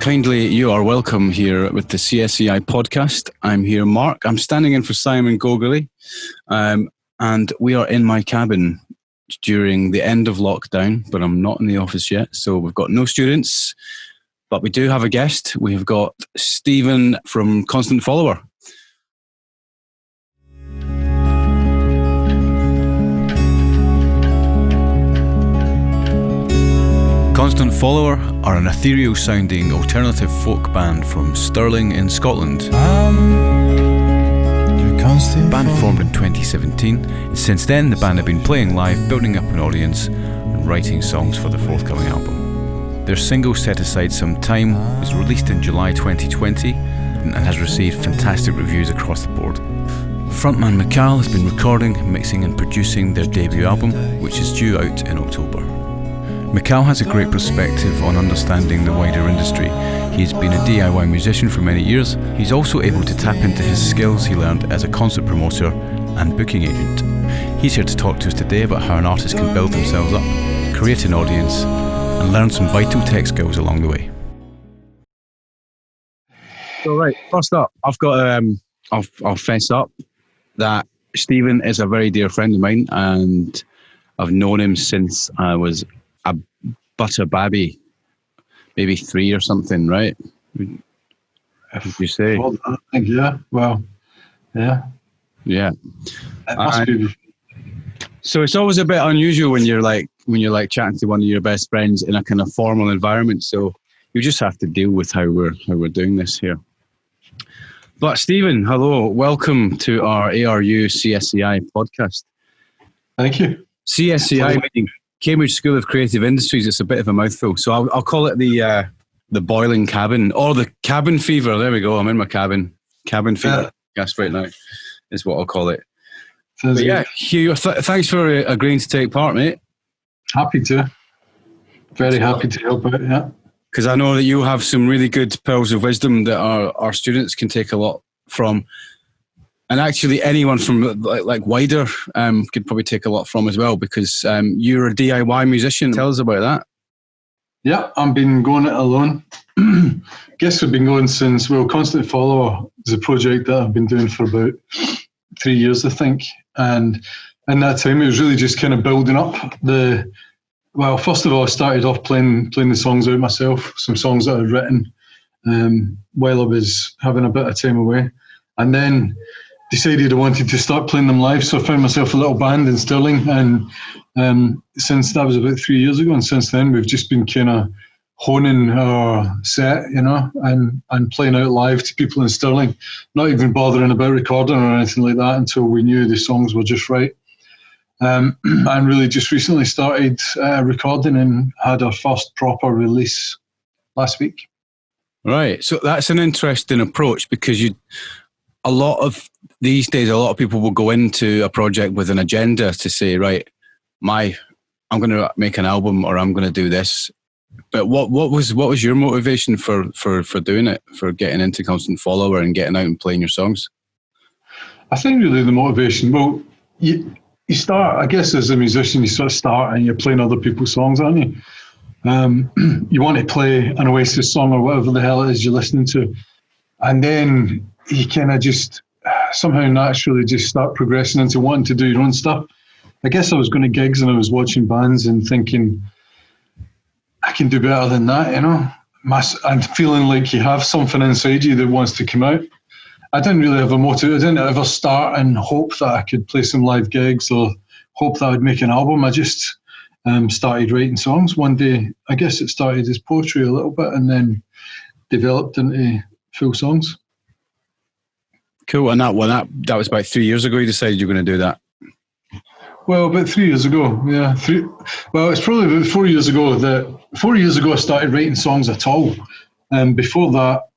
Kindly, you are welcome here with the CSCI podcast. I'm here, Mark. I'm standing in for Simon Gogerly, and we are in my cabin during the end of lockdown, but I'm not in the office yet, so we've got no students, but we do have a guest. We've got Stephen from Constant Follower. Constant Follower are an ethereal-sounding alternative folk band from Stirling in Scotland. The band formed in 2017, and since then the band have been playing live, building up an audience, and writing songs for the forthcoming album. Their single Set Aside Some Time was released in July 2020 and has received fantastic reviews across the board. Frontman McAll has been recording, mixing and producing their debut album, which is due out in October. McAll has a great perspective on understanding the wider industry. He's been a DIY musician for many years. He's also able to tap into his skills he learned as a concert promoter and booking agent. He's here to talk to us today about how an artist can build themselves up, create an audience, and learn some vital tech skills along the way. So right, first up, I've got I'll fess up that Stephen is a very dear friend of mine, and I've known him since I was a butter babby, maybe 3 or something, right? Would you say? Well, I think, yeah. Well, yeah. Yeah. It must be. So it's always a bit unusual when you're like chatting to one of your best friends in a kind of formal environment. So you just have to deal with how we're doing this here. But Stephen, hello, welcome to our ARU CSCI podcast. Thank you. CSCI meaning Cambridge School of Creative Industries. It's a bit of a mouthful, so I'll call it the boiling cabin or the cabin fever. There we go. I'm in my cabin. Cabin fever. That's right now is what I'll call it. But yeah, Hugh, thanks for agreeing to take part, mate. Happy to. Very happy to help out, yeah. Because I know that you have some really good pearls of wisdom that our students can take a lot from. And actually anyone from like wider could probably take a lot from as well, because you're a DIY musician. Tell us about that. Yeah, I've been going it alone. Guess we've been going since, Constant Follower is a project that I've been doing for about 3 years, I think. And in that time, it was really just kind of building up first of all, I started off playing the songs out myself, some songs that I'd written while I was having a bit of time away. And then decided I wanted to start playing them live, so I found myself a little band in Stirling, and since that was about 3 years ago, and since then we've just been kind of honing our set, and playing out live to people in Stirling, not even bothering about recording or anything like that until we knew the songs were just right. And really just recently started recording and had our first proper release last week. Right, so that's an interesting approach, because a lot of these days, a lot of people will go into a project with an agenda to say, right, I'm going to make an album, or I'm going to do this. But what was your motivation for doing it, for getting into Constant Follower and getting out and playing your songs? I think really the motivation, you start, I guess as a musician, you sort of start and you're playing other people's songs, aren't you? You want to play an Oasis song or whatever the hell it is you're listening to. And then you kind of just somehow naturally just start progressing into wanting to do your own stuff. I guess I was going to gigs and I was watching bands and thinking, I can do better than that, and feeling like you have something inside you that wants to come out. I didn't really have a motive. I didn't ever start and hope that I could play some live gigs or hope that I would make an album. I just started writing songs. One day, I guess it started as poetry a little bit and then developed into full songs. Cool. And that was about 3 years ago you decided you were going to do that? Well, about 3 years ago, yeah. It's probably about 4 years ago 4 years ago I started writing songs at all. Before that,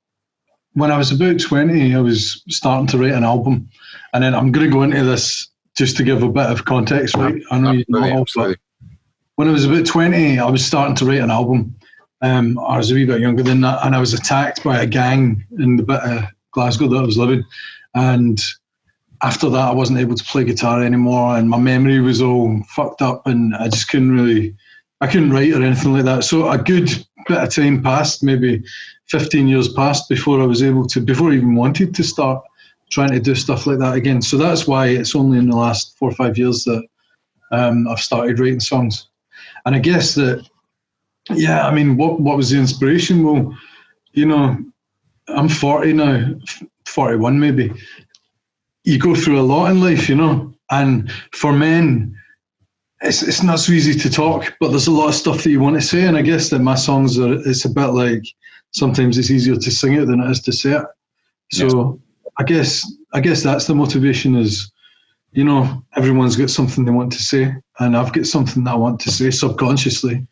when I was about 20, I was starting to write an album. And then I'm going to go into this just to give a bit of context, right? I know you know, but when I was about 20, I was starting to write an album. I was a wee bit younger than that, and I was attacked by a gang in the bit of Glasgow that I was living. And after that, I wasn't able to play guitar anymore, and my memory was all fucked up, and I just couldn't write or anything like that. So a good bit of time passed, maybe 15 years passed before I even wanted to start trying to do stuff like that again. So that's why it's only in the last 4 or 5 years that I've started writing songs. And I guess that, yeah, I mean, what was the inspiration? Well, you know, I'm 40 now, 41 maybe. You go through a lot in life, you know, and for men, it's not so easy to talk, but there's a lot of stuff that you want to say. And I guess that my songs it's a bit like, sometimes it's easier to sing it than it is to say it. So yes. I guess that's the motivation is, you know, everyone's got something they want to say, and I've got something that I want to say subconsciously.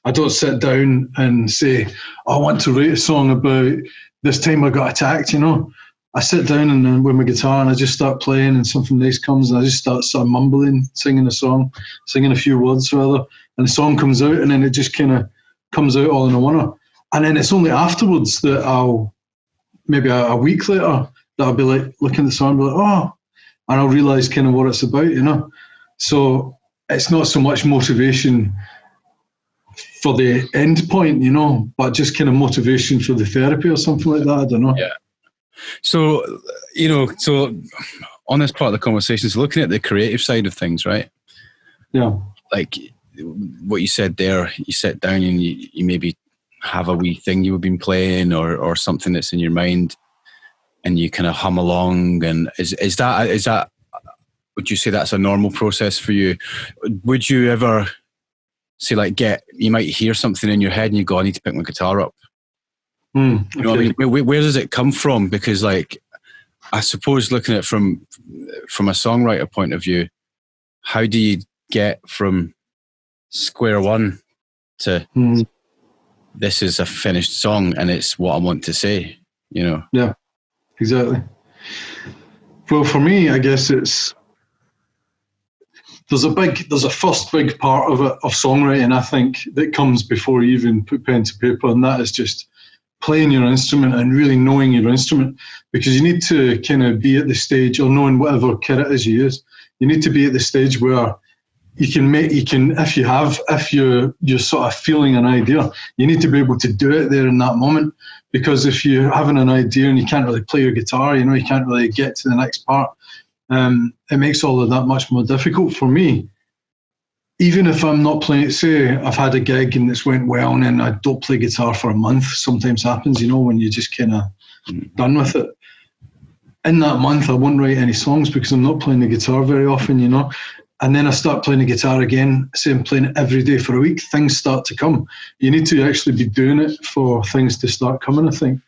I don't sit down and say, I want to write a song about this time I got attacked, you know. I sit down and with my guitar and I just start playing, and something nice comes and I just start sort of mumbling, singing a song, singing a few words rather, and the song comes out, and then it just kind of comes out all in a wonder. And then it's only afterwards that I'll, maybe a week later, that I'll be like looking at the song and be like, oh, and I'll realise kind of what it's about, you know. So it's not so much motivation for the end point, you know, but just kind of motivation for the therapy or something like that. I don't know. Yeah. So, you know, so on this part of the conversation is looking at the creative side of things, right? Yeah. Like what you said there, you sit down and you maybe have a wee thing you've been playing or something that's in your mind, and you kind of hum along. And is that, would you say that's a normal process for you? Would you ever say like you might hear something in your head and you go, I need to pick my guitar up? Okay. You know what I mean? Where does it come from? Because like, I suppose looking at it from a songwriter point of view, how do you get from square one to this is a finished song and it's what I want to say, you know? Yeah, exactly. Well, for me, I guess there's a first big part of songwriting, I think, that comes before you even put pen to paper, and that is just playing your instrument and really knowing your instrument, because you need to kind of be at the stage, or knowing whatever kit it is you use, you need to be at the stage where if you're sort of feeling an idea, you need to be able to do it there in that moment. Because if you're having an idea and you can't really play your guitar, you know, you can't really get to the next part, it makes all of that much more difficult for me. Even if I'm not playing, say I've had a gig and it's went well and then I don't play guitar for a month, sometimes happens, you know, when you're just kind of done with it. In that month, I won't write any songs because I'm not playing the guitar very often, you know. And then I start playing the guitar again, say I'm playing it every day for a week, things start to come. You need to actually be doing it for things to start coming, I think.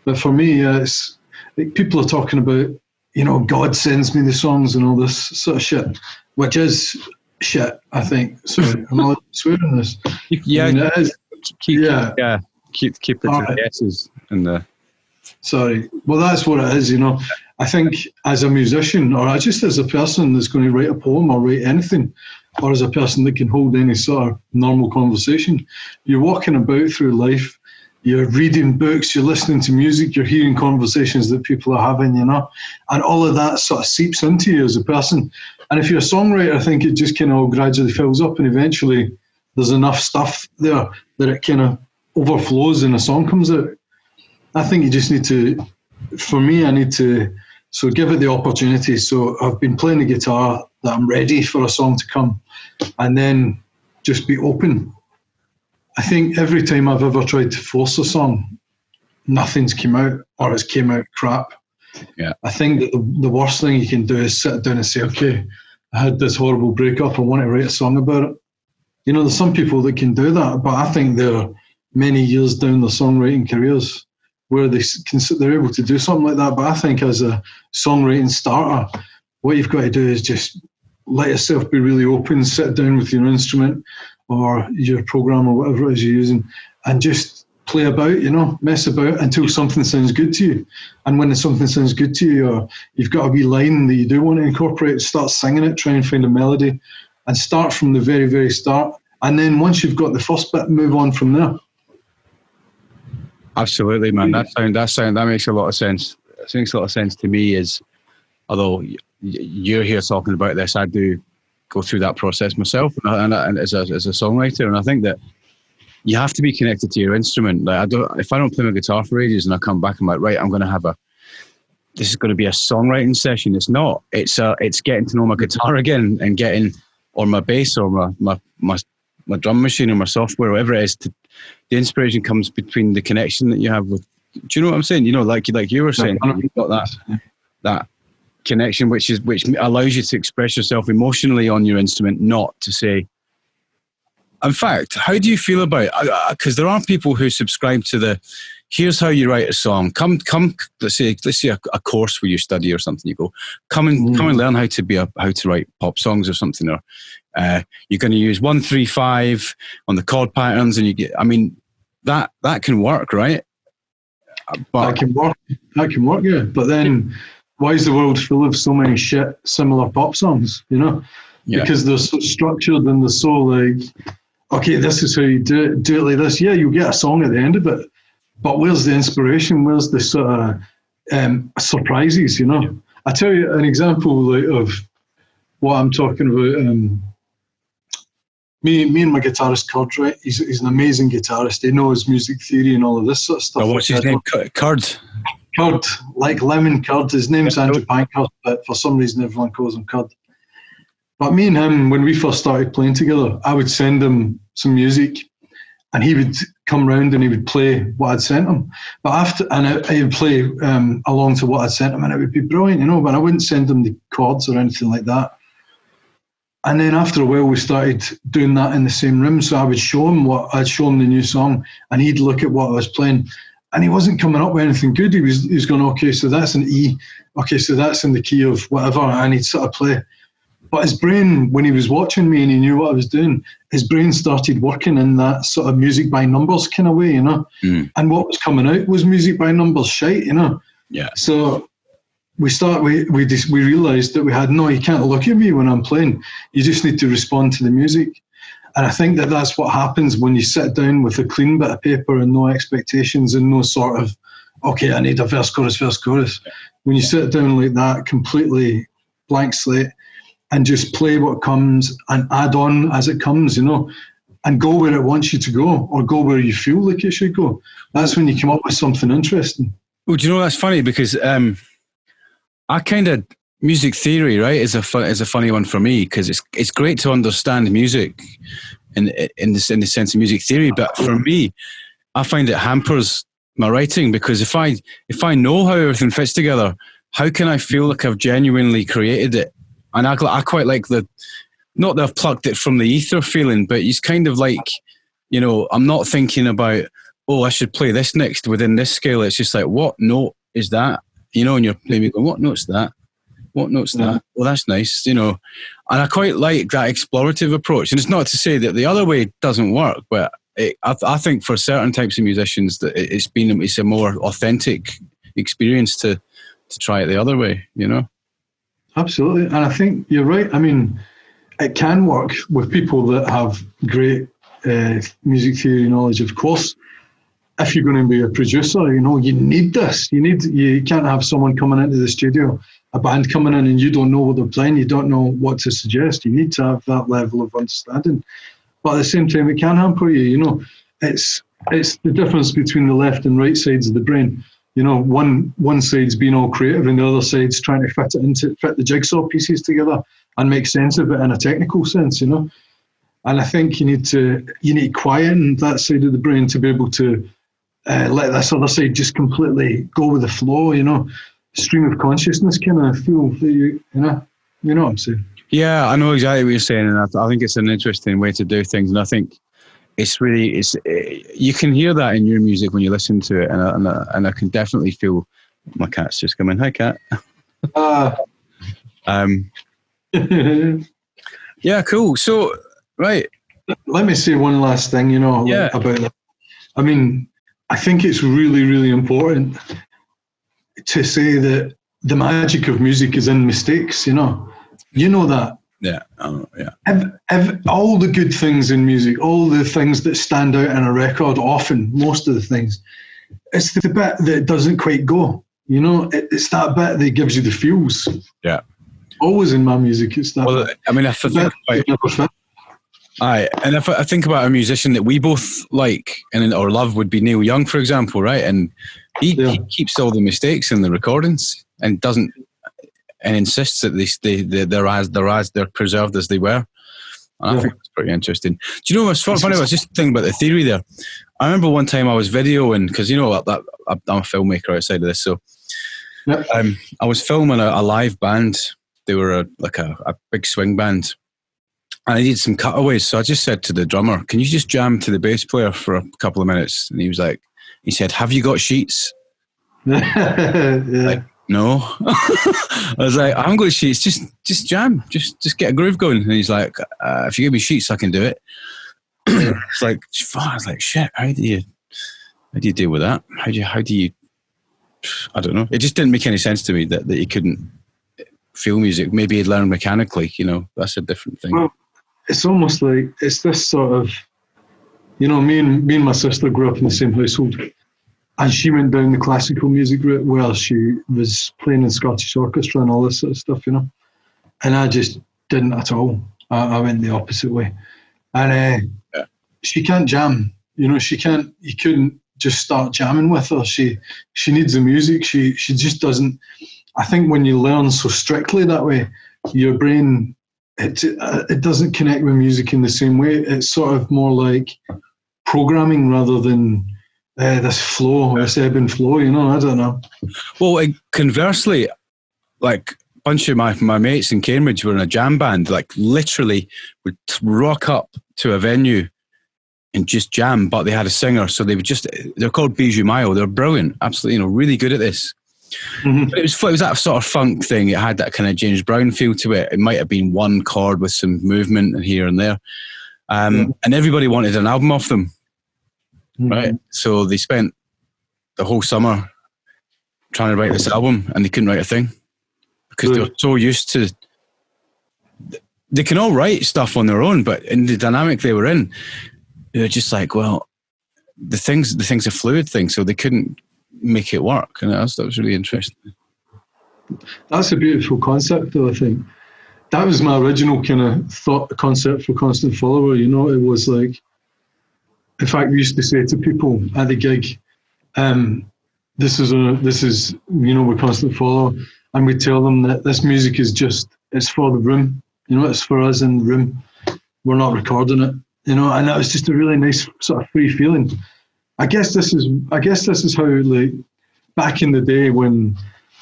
But for me, it's like people are talking about, you know, God sends me the songs and all this sort of shit, which is shit, I think. Sorry, I'm not swearing this. Yeah, I mean, it is. Keep it to the S's and the... Sorry. Well, that's what it is, you know. I think as a musician, or just as a person that's going to write a poem or write anything, or as a person that can hold any sort of normal conversation, you're walking about through life, you're reading books, you're listening to music, you're hearing conversations that people are having, you know, and all of that sort of seeps into you as a person. And if you're a songwriter, I think it just kind of gradually fills up, and eventually there's enough stuff there that it kind of overflows and a song comes out. I think you just need to, for me, I need to, so give it the opportunity. So I've been playing the guitar, that I'm ready for a song to come, and then just be open. I think every time I've ever tried to force a song, nothing's came out, or it's came out crap. Yeah. I think that the worst thing you can do is sit down and say, okay, I had this horrible breakup, I want to write a song about it. You know, there's some people that can do that, but I think they're many years down their songwriting careers where they're able to do something like that. But I think as a songwriting starter, what you've got to do is just let yourself be really open, sit down with your instrument or your program or whatever it is you're using, and just play about, you know, mess about until something sounds good to you. And when something sounds good to you, or you've got a wee line that you do want to incorporate, start singing it, try and find a melody, and start from the very, very start. And then once you've got the first bit, move on from there. Absolutely, man. That makes a lot of sense. It makes a lot of sense to me. Is although you're here talking about this. I do go through that process myself, and as a songwriter, and I think that you have to be connected to your instrument. Like if I don't play my guitar for ages and I come back, I'm like, right, I'm going to have this is going to be a songwriting session. It's not. It's getting to know my guitar again and or my bass or my drum machine or my software, whatever it is. The inspiration comes between the connection that you have with. Do you know what I'm saying? You know, like you were saying, you've got that connection, which allows you to express yourself emotionally on your instrument, not to say. In fact, how do you feel about? Because there are people who subscribe to here's how you write a song. Come. Let's say a course where you study or something. You go, come and learn how to write pop songs or something. Or you're going to use 1-3-5 on the chord patterns, and you get. I mean, that can work, right? But, that can work, yeah. But then, why is the world full of so many similar pop songs? You know, because they're so structured and they're so like, okay, this is how you do it like this. Yeah, you'll get a song at the end of it, but where's the inspiration? Where's the sort of surprises? You know, I tell you an example of what I'm talking about. Me and my guitarist Curd, right? He's an amazing guitarist. He knows music theory and all of this sort of stuff. Oh, what's his name? Curd. Curd, like lemon curd. His name's Andrew Pankhurst, but for some reason everyone calls him Curd. But me and him, when we first started playing together, I would send him some music, and he would come round and he would play what I'd sent him. But he would play along to what I'd sent him, and it would be brilliant, you know. But I wouldn't send him the chords or anything like that. And then after a while, we started doing that in the same room. So I would show him I'd show him the new song, and he'd look at what I was playing, and he wasn't coming up with anything good. He was going, okay, so that's an E. Okay, so that's in the key of whatever, and he'd sort of play. But his brain, when he was watching me and he knew what I was doing, his brain started working in that sort of music by numbers kind of way, you know. And what was coming out was music by numbers shite, you know. Yeah. So we realised that you can't look at me when I'm playing. You just need to respond to the music. And I think that's what happens when you sit down with a clean bit of paper and no expectations and no sort of, okay, I need a verse, chorus. When you sit down like that, completely blank slate, and just play what comes and add on as it comes, you know, and go where it wants you to go or go where you feel like it should go. That's when you come up with something interesting. Well, do you know, that's funny because I kind of, music theory, right, is a funny one for me because it's great to understand music in the sense of music theory, but for me, I find it hampers my writing because if I know how everything fits together, how can I feel like I've genuinely created it? And I quite like not that I've plucked it from the ether feeling, but it's kind of like, you know, I'm not thinking about, I should play this next within this scale. It's just like, what note is that? You know, and you're maybe going, what note's that? What note's that? Well, that's nice, you know. And I quite like that explorative approach. And it's not to say that the other way doesn't work, but I think for certain types of musicians that it's a more authentic experience to try it the other way, you know. Absolutely. And I think you're right. I mean, it can work with people that have great music theory knowledge, of course. If you're going to be a producer, you know, you need this. You can't have someone coming into the studio, a band coming in, and you don't know what they're playing. You don't know what to suggest. You need to have that level of understanding. But at the same time, it can hamper you. You know, it's the difference between the left and right sides of the brain. You know, one side's being all creative and the other side's trying to fit the jigsaw pieces together and make sense of it in a technical sense, you know. And I think you need to quieten that side of the brain to be able to let this other side just completely go with the flow, you know. Stream of consciousness kind of feel that you know what I'm saying. Yeah, I know exactly what you're saying, and I think it's an interesting way to do things, and I think you can hear that in your music when you listen to it, and I can definitely feel my cat's just coming. Hi, cat. Yeah, cool. So, right. Let me say one last thing, you know, about that. I mean, I think it's really, really important to say that the magic of music is in mistakes, you know. You know that. Yeah. All the good things in music, all the things that stand out in a record, most of the things, it's the bit that doesn't quite go. You know, it's that bit that gives you the feels. Yeah. always in my music. It's that. Well, I mean, if I think about, and if I think about a musician that we both like and or love would be Neil Young, for example, right? And he keeps all the mistakes in the recordings and doesn't, and insists that they're preserved as they were. And I think it's pretty interesting. Do you know what's funny? I was just thinking about the theory there. I remember one time I was videoing, because I'm a filmmaker outside of this, so I was filming a live band. They were a big swing band, and I needed some cutaways. So I just said to the drummer, "Can you just jam to the bass player for a couple of minutes?" And he said, "Have you got sheets?" Like, no. I was like, "I haven't got sheets. Just jam. Just get a groove going." And he's like, "If you give me sheets, I can do it." It's like, I was like, shit. How do you deal with that? How do you? I don't know. It just didn't make any sense to me that he couldn't feel music. Maybe he'd learn mechanically. That's a different thing. Well, it's almost like it's this sort of, me and my sister grew up in the same household. And she went down the classical music route where she was playing in Scottish orchestra and all this sort of stuff, And I just didn't at all. I went the opposite way. And she can't jam. You couldn't just start jamming with her. She needs the music. She just doesn't. I think when you learn so strictly that way, your brain, it doesn't connect with music in the same way. It's sort of more like programming rather than this flow, this ebb and flow, I don't know. Well, conversely, like a bunch of my mates in Cambridge were in a jam band, like literally would rock up to a venue and just jam, but they had a singer, so they're called Bijou Mayo. They're brilliant, absolutely, really good at this. Mm-hmm. But it was that sort of funk thing. It had that kind of James Brown feel to it. It might have been one chord with some movement here and there. And everybody wanted an album off them. Right, so they spent the whole summer trying to write this album, and they couldn't write a thing because they were so used to. They can all write stuff on their own, but in the dynamic they were in, they were just like, well, the thing's a fluid thing, so they couldn't make it work, and that was really interesting. That's a beautiful concept, though. I think that was my original kind of concept for Constant Follower. It was like. In fact, we used to say to people at the gig, this is we're Constant Follower, and we tell them that this music is it's for the room, it's for us in the room. We're not recording it, and that was just a really nice sort of free feeling. I guess this is how, like, back in the day when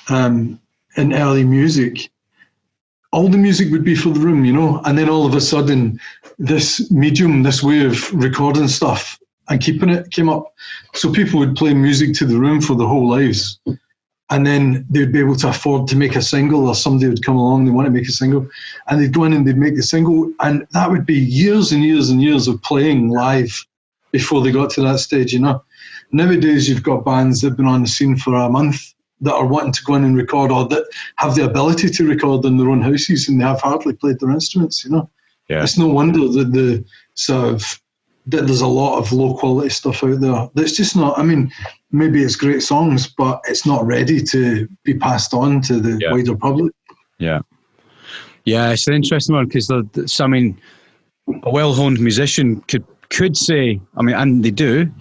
in early music, all the music would be for the room, and then all of a sudden this medium, this way of recording stuff and keeping it came up. So people would play music to the room for their whole lives. And then they'd be able to afford to make a single, or somebody would come along, they want to make a single, and they'd go in and they'd make the single. And that would be years and years and years of playing live before they got to that stage, Nowadays you've got bands that have been on the scene for a month that are wanting to go in and record, or that have the ability to record in their own houses, and they have hardly played their instruments, Yeah. It's no wonder that that there's a lot of low quality stuff out there that's just not, maybe it's great songs, but it's not ready to be passed on to the wider public. Yeah. Yeah, it's an interesting one, because a well-honed musician could say, and they do,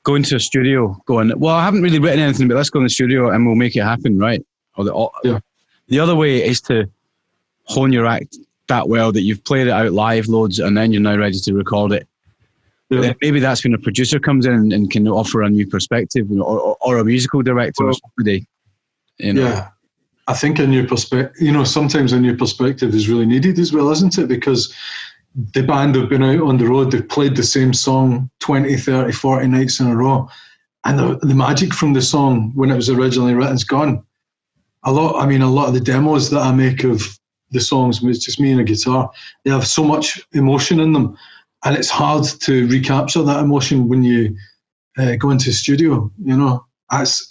go into a studio going, well, I haven't really written anything, but let's go in the studio and we'll make it happen, right? The other way is to hone your act that well that you've played it out live loads, and then you're now ready to record it. Yeah. Then maybe that's when a producer comes in and can offer a new perspective, or a musical director or somebody. Yeah, I think a new perspective, sometimes a new perspective is really needed as well, isn't it? Because the band have been out on the road, they've played the same song 20, 30, 40 nights in a row, and the magic from the song when it was originally written is gone. A lot of the demos that I make of the songs, it's just me and a guitar, they have so much emotion in them, and it's hard to recapture that emotion when you go into the studio.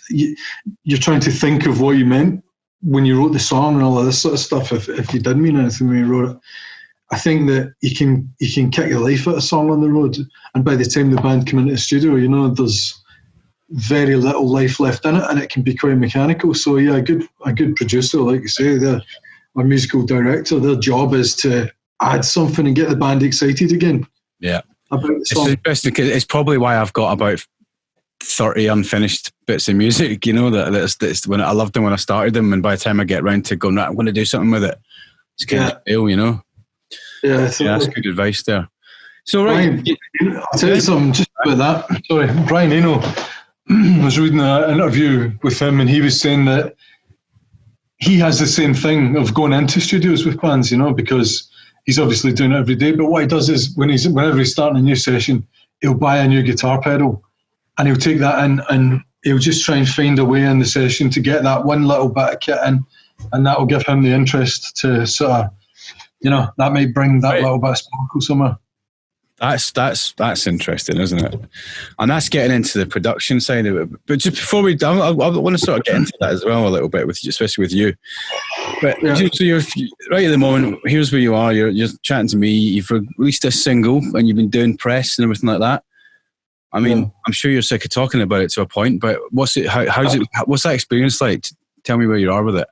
You're trying to think of what you meant when you wrote the song and all of this sort of stuff, if you did mean anything when you wrote it. I think that you can kick the life out of a song on the road, and by the time the band come into the studio, there's very little life left in it, and it can be quite mechanical. So yeah, a good producer, like you say, or musical director, their job is to add something and get the band excited again. Yeah. About the song. It's probably why I've got about 30 unfinished bits of music, you know, that's when I loved them when I started them, and by the time I get round to going, right, I'm going to do something with it, it's kind of stale, you know. Yeah, that's good advice there. So right, Brian, I'll tell you something just about that. Sorry, Brian Eno, I was reading an interview with him, and he was saying that he has the same thing of going into studios with bands, you know, because he's obviously doing it every day. But what he does is whenever he's starting a new session, he'll buy a new guitar pedal and he'll take that in and he'll just try and find a way in the session to get that one little bit of kit in, and that will give him the interest to sort of, you know, that might bring that little bit of sparkle somewhere. That's interesting, isn't it? And that's getting into the production side of it. But just before I want to sort of get into that as well a little bit, with you, especially with you. But so you're right at the moment. Here's where you are. You're chatting to me. You've released a single, and you've been doing press and everything like that. I mean, I'm sure you're sick of talking about it to a point. But what's it? How's it? What's that experience like? Tell me where you are with it.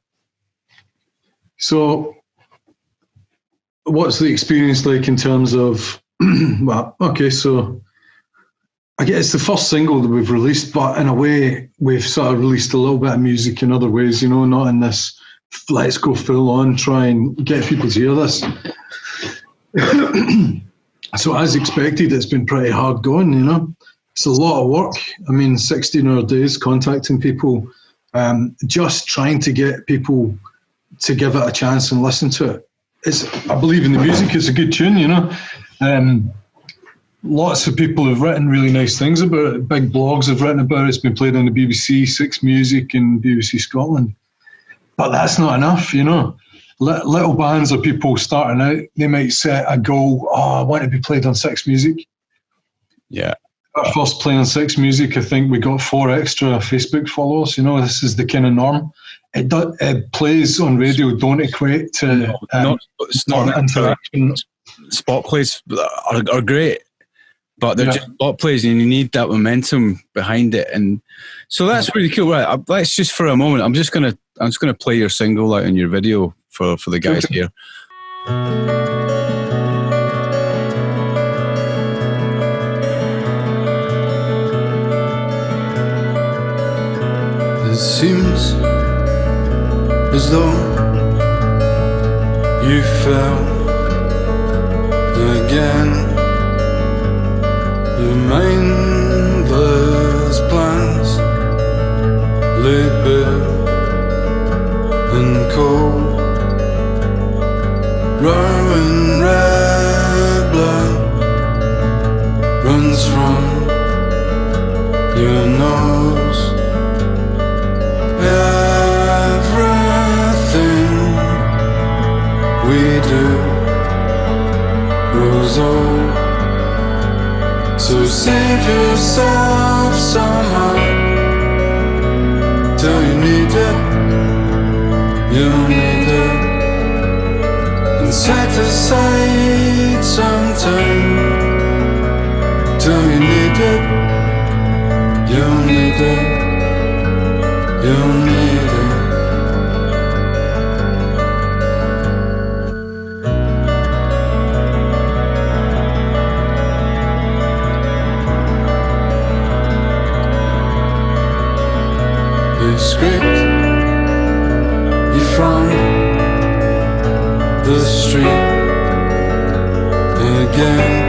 So, what's the experience like in terms of? Well, okay, so I guess it's the first single that we've released, but in a way, we've sort of released a little bit of music in other ways, you know, not in this, let's go full on, try and get people to hear this. So as expected, it's been pretty hard going, you know. It's a lot of work. I mean, 16-hour days contacting people, just trying to get people to give it a chance and listen to it. I believe in the music, it's a good tune, you know. Lots of people have written really nice things about it. Big blogs have written about it. It's been played on the BBC, Six Music and BBC Scotland. But that's not enough, you know. Little bands or people starting out, they might set a goal, I want to be played on Six Music. Yeah. Our first play on Six Music, I think we got 4 extra Facebook followers. You know, this is the kind of norm. It plays on radio don't equate to it's not interaction. Spot plays are great, but they're just spot plays, and you need that momentum behind it. And so that's really cool. Right, let's just for a moment. I'm just gonna play your single out in your video for the guys here. It seems as though you fell again. Your mindless plans laid bare and cold. Roaring red blood runs from your nose. Everything we do grows old. So save yourself somehow till you need it. You'll need it. And set aside some time till you need it. You'll need it. You'll need it. They scraped you from the street again.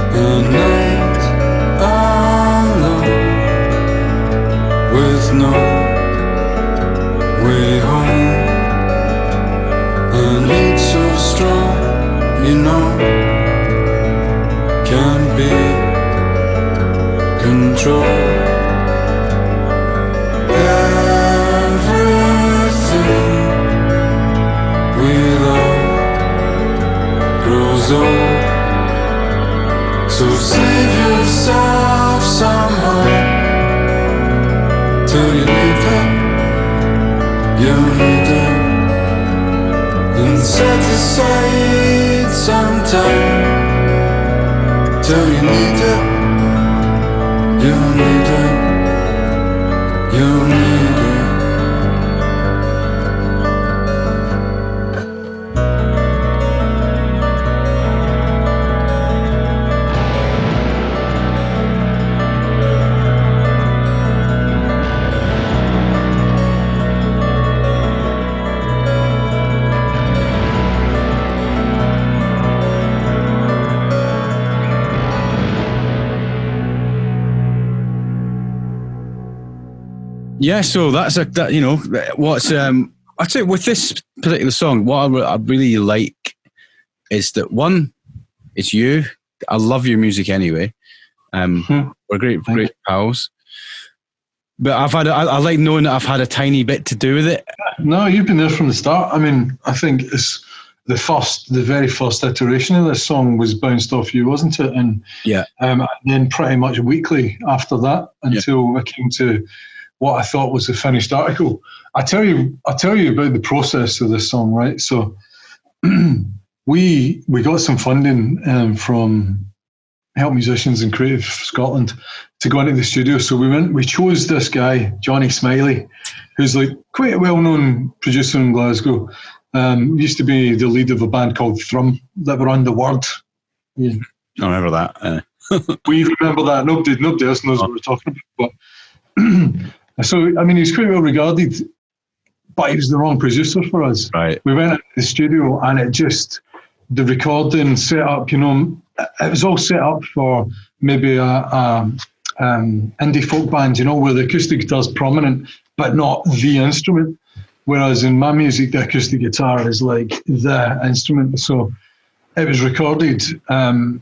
A night alone with no way home. A need so strong, you know, can't be controlled. Everything we love grows old. So save yourself somehow till you need it. You'll need it. And set aside some time till you need it. You'll need it. You'll need it. Yeah, so that's that. You know, what's I'd say with this particular song, what I really like is that one, it's you. I love your music anyway. We're great pals. But I like knowing that I've had a tiny bit to do with it. No, you've been there from the start. I mean, I think it's the very first iteration of this song was bounced off you, wasn't it? And then pretty much weekly after that until I came to what I thought was the finished article. I'll tell you about the process of this song, right? So we got some funding from Help Musicians and Creative Scotland to go into the studio. So we chose this guy, Johnny Smiley, who's like quite a well-known producer in Glasgow. Used to be the lead of a band called Thrum that were on The Word. Yeah. I remember that. We remember that. Nobody else knows what we're talking about. But so, I mean, he's quite well regarded, but he was the wrong producer for us. Right. We went into the studio and the recording set up, you know, it was all set up for maybe a indie folk band, you know, where the acoustic guitar's prominent, but not the instrument. Whereas in my music, the acoustic guitar is like the instrument. So it was recorded, and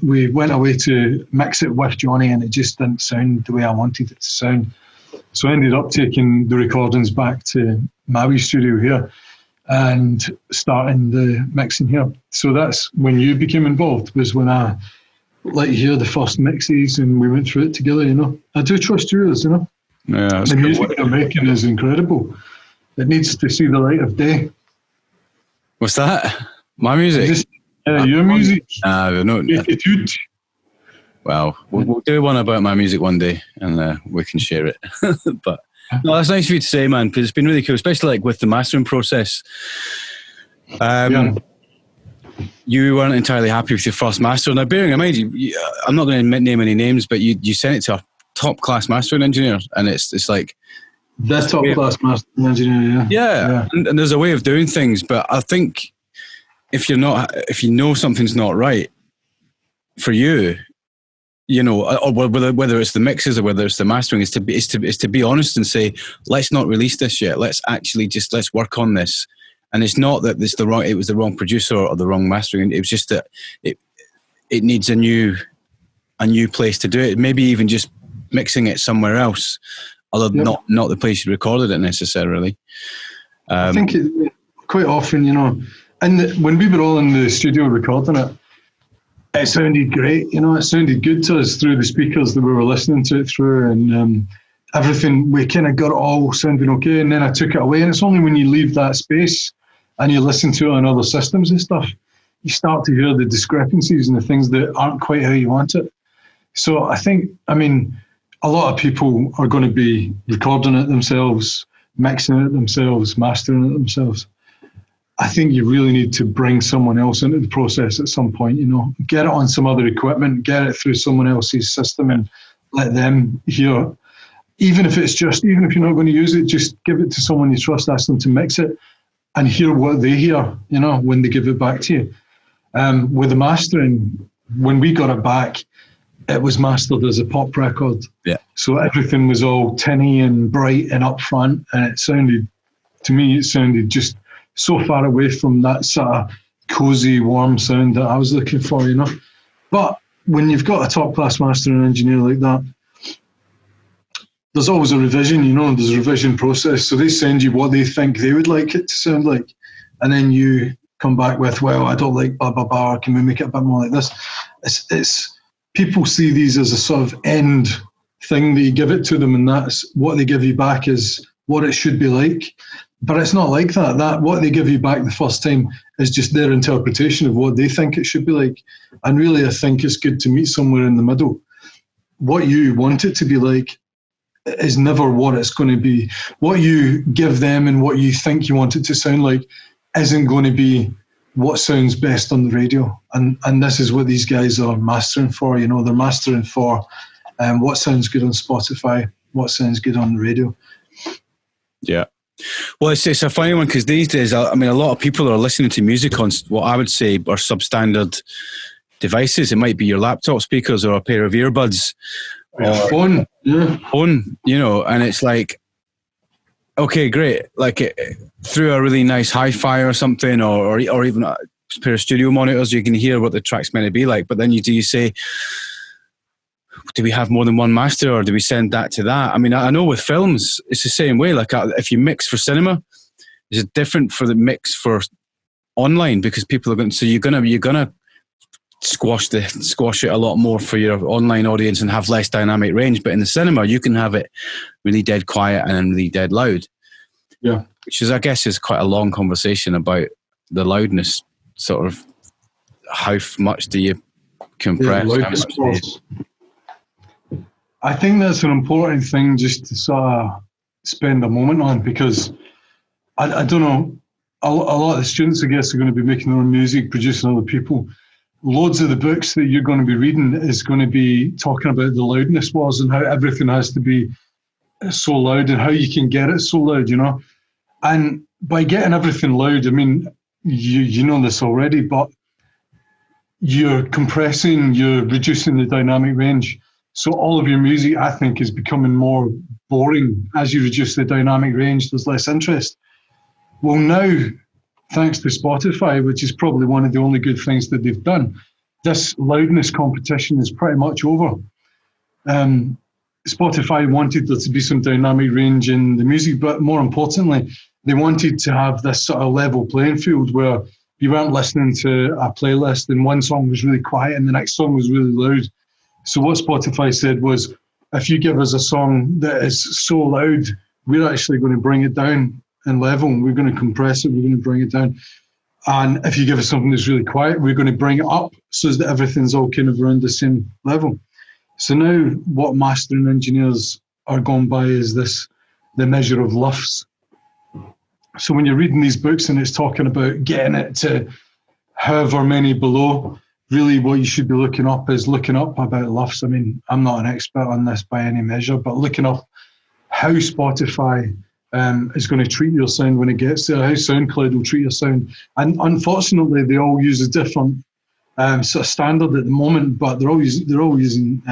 we went away to mix it with Johnny, and it just didn't sound the way I wanted it to sound. So I ended up taking the recordings back to my studio here and starting the mixing here. So that's when you became involved, was when I let you hear the first mixes and we went through it together, you know. I do trust yours, you know. Yeah, the music you're making is incredible. It needs to see the light of day. What's that? My music? Your music. No. Well, we'll do one about my music one day and we can share it. But no, that's nice of you to say, man, because it's been really cool, especially like with the mastering process. You weren't entirely happy with your first master. Now, bearing in mind, I'm not going to name any names, but you sent it to a top-class mastering engineer, and it's like... The top-class mastering engineer, yeah. And there's a way of doing things, but I think if you know something's not right for you, you know, or whether it's the mixes or whether it's the mastering, is to be honest and say, let's not release this yet. Let's work on this. And it's not that it was the wrong producer or the wrong mastering. It was just that it needs a new place to do it. Maybe even just mixing it somewhere else, other than not the place you recorded it necessarily. I think quite often, you know, and when we were all in the studio recording it, it sounded great, you know, it sounded good to us through the speakers that we were listening to it through, and everything, we kind of got it all sounding okay, and then I took it away, and it's only when you leave that space and you listen to it on other systems and stuff, you start to hear the discrepancies and the things that aren't quite how you want it. So I think, I mean, a lot of people are going to be recording it themselves, mixing it themselves, mastering it themselves. I think you really need to bring someone else into the process at some point, you know, get it on some other equipment, get it through someone else's system and let them hear it. Even if you're not going to use it, just give it to someone you trust, ask them to mix it and hear what they hear, you know, when they give it back to you. With the mastering, when we got it back, it was mastered as a pop record. Yeah. So everything was all tinny and bright and up front, and it sounded just so far away from that sort of cozy, warm sound that I was looking for, you know. But when you've got a top-class mastering engineer like that, there's always a revision, you know, there's a revision process. So they send you what they think they would like it to sound like. And then you come back with, well, I don't like blah, blah, blah, can we make it a bit more like this? It's people see these as a sort of end thing that you give it to them, and that's what they give you back is what it should be like. But it's not like that. That what they give you back the first time is just their interpretation of what they think it should be like. And really, I think it's good to meet somewhere in the middle. What you want it to be like is never what it's going to be. What you give them and what you think you want it to sound like isn't going to be what sounds best on the radio. And this is what these guys are mastering for. You know, they're mastering for what sounds good on Spotify, what sounds good on the radio. Yeah. Well, it's a funny one because these days, I mean, a lot of people are listening to music on what I would say are substandard devices. It might be your laptop speakers or a pair of earbuds. Phone, yeah. phone, you know, and it's like, okay, great. Like through a really nice hi-fi or something, or even a pair of studio monitors, you can hear what the track's meant to be like. But then you say, do we have more than one master, or do we send that to that? I mean, I know with films, it's the same way. Like if you mix for cinema, it's different for the mix for online, because people are going. So you're gonna squash it a lot more for your online audience and have less dynamic range. But in the cinema, you can have it really dead quiet and then really dead loud. Yeah, which is, I guess, is quite a long conversation about the loudness. Sort of, how much do you compress? I think that's an important thing just to sort of spend a moment on, because I don't know, a lot of the students, I guess, are going to be making their own music, producing other people. Loads of the books that you're going to be reading is going to be talking about the loudness wars and how everything has to be so loud and how you can get it so loud, you know. And by getting everything loud, I mean, you know this already, but you're compressing, you're reducing the dynamic range. So all of your music, I think, is becoming more boring. As you reduce the dynamic range, there's less interest. Well, now, thanks to Spotify, which is probably one of the only good things that they've done, this loudness competition is pretty much over. Spotify wanted there to be some dynamic range in the music, but more importantly, they wanted to have this sort of level playing field where you weren't listening to a playlist and one song was really quiet and the next song was really loud. So what Spotify said was, if you give us a song that is so loud, we're actually going to bring it down in level. We're going to compress it. We're going to bring it down. And if you give us something that's really quiet, we're going to bring it up so that everything's all kind of around the same level. So now what mastering engineers are going by is the measure of LUFS. So when you're reading these books and it's talking about getting it to however many below, really what you should be looking up about LUFS. I mean, I'm not an expert on this by any measure, but looking up how Spotify is going to treat your sound when it gets there, how SoundCloud will treat your sound. And unfortunately, they all use a different sort of standard at the moment, but they're all using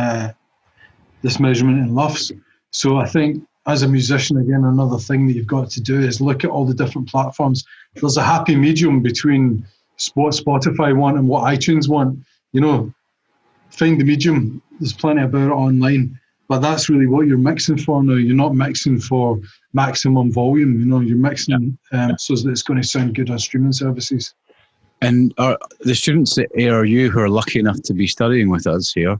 this measurement in LUFS. So I think as a musician, again, another thing that you've got to do is look at all the different platforms. There's a happy medium between what Spotify want and what iTunes want. You know, find the medium. There's plenty about it online, but that's really what you're mixing for now. You're not mixing for maximum volume. You know, you're mixing so that it's going to sound good on streaming services. And the students at ARU who are lucky enough to be studying with us here,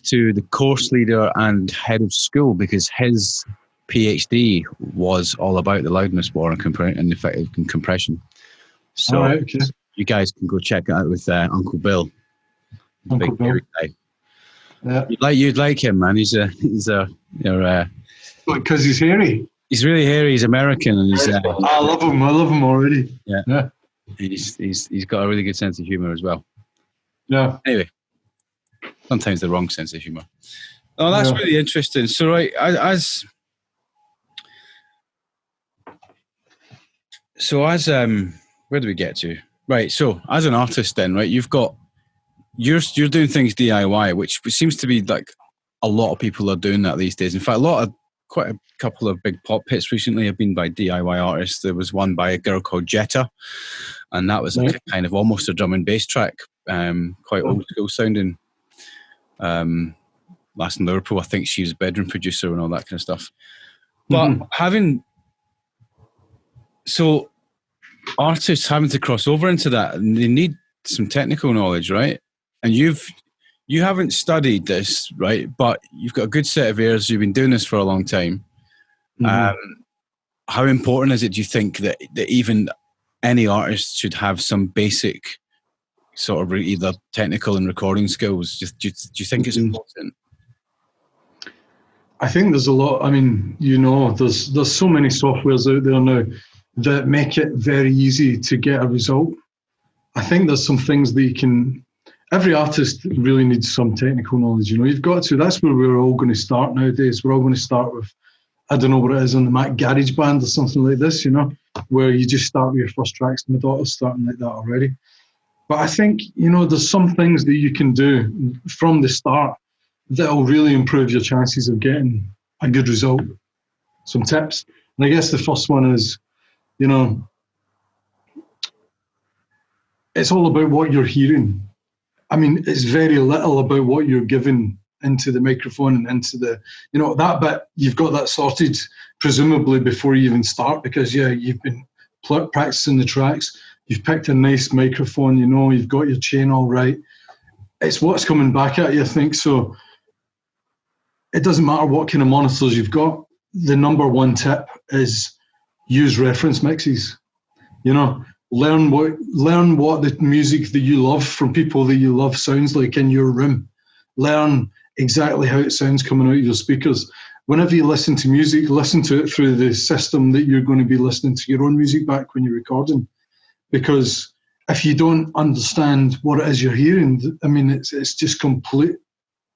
to the course leader and head of school, because his PhD was all about the loudness war and effective compression. So okay. You guys can go check it out with Uncle Bill. Uncle Bill. Guy. Yeah. You'd like him, man. He's because he's hairy. He's really hairy. He's American, and he's. I love him. I love him already. Yeah. He's got a really good sense of humor as well. Yeah. Anyway, sometimes the wrong sense of humor. Oh, that's really interesting. So, right, where do we get to? Right, so as an artist, then, right, you're doing things DIY, which seems to be like a lot of people are doing that these days. In fact, quite a couple of big pop hits recently have been by DIY artists. There was one by a girl called Jetta, and that was like kind of almost a drum and bass track, quite old school sounding. Last in Liverpool, I think she was a bedroom producer and all that kind of stuff. But artists having to cross over into that, and they need some technical knowledge, right? And you haven't studied this, right? But you've got a good set of ears. You've been doing this for a long time. How important is it, do you think, that even any artist should have some basic sort of either technical and recording skills? Do you think it's important? I think there's a lot. I mean, there's so many softwares out there now that make it very easy to get a result. I think there's some things that every artist really needs some technical knowledge. You've got to. That's where we're all going to start nowadays. We're all going to start with, I don't know what it is on the Mac Garage Band or something like this, where you just start with your first tracks. My daughter's starting like that already. But I think, there's some things that you can do from the start that'll really improve your chances of getting a good result. Some tips. And I guess the first one is, it's all about what you're hearing. I mean, it's very little about what you're giving into the microphone and into the, that bit, you've got that sorted presumably before you even start, because you've been practicing the tracks, you've picked a nice microphone, you've got your chain all right. It's what's coming back at you, I think. So it doesn't matter what kind of monitors you've got. The number one tip is use reference mixes. Learn what the music that you love from people that you love sounds like in your room. Learn exactly how it sounds coming out of your speakers. Whenever you listen to music, listen to it through the system that you're going to be listening to your own music back when you're recording. Because if you don't understand what it is you're hearing, I mean, it's just complete.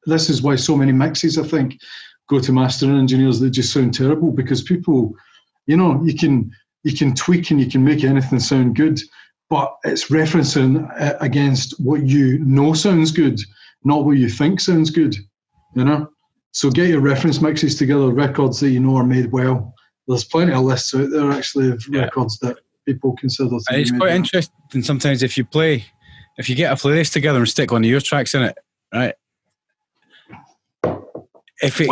This is why so many mixes, I think, go to mastering engineers that just sound terrible, because people, you can tweak and you can make anything sound good, but it's referencing against what you know sounds good, not what you think sounds good, So get your reference mixes together, records that are made well. There's plenty of lists out there, actually, of records that people consider to be It's made quite well. interesting sometimes if you get a playlist together and stick one of your tracks in it, right? If it's,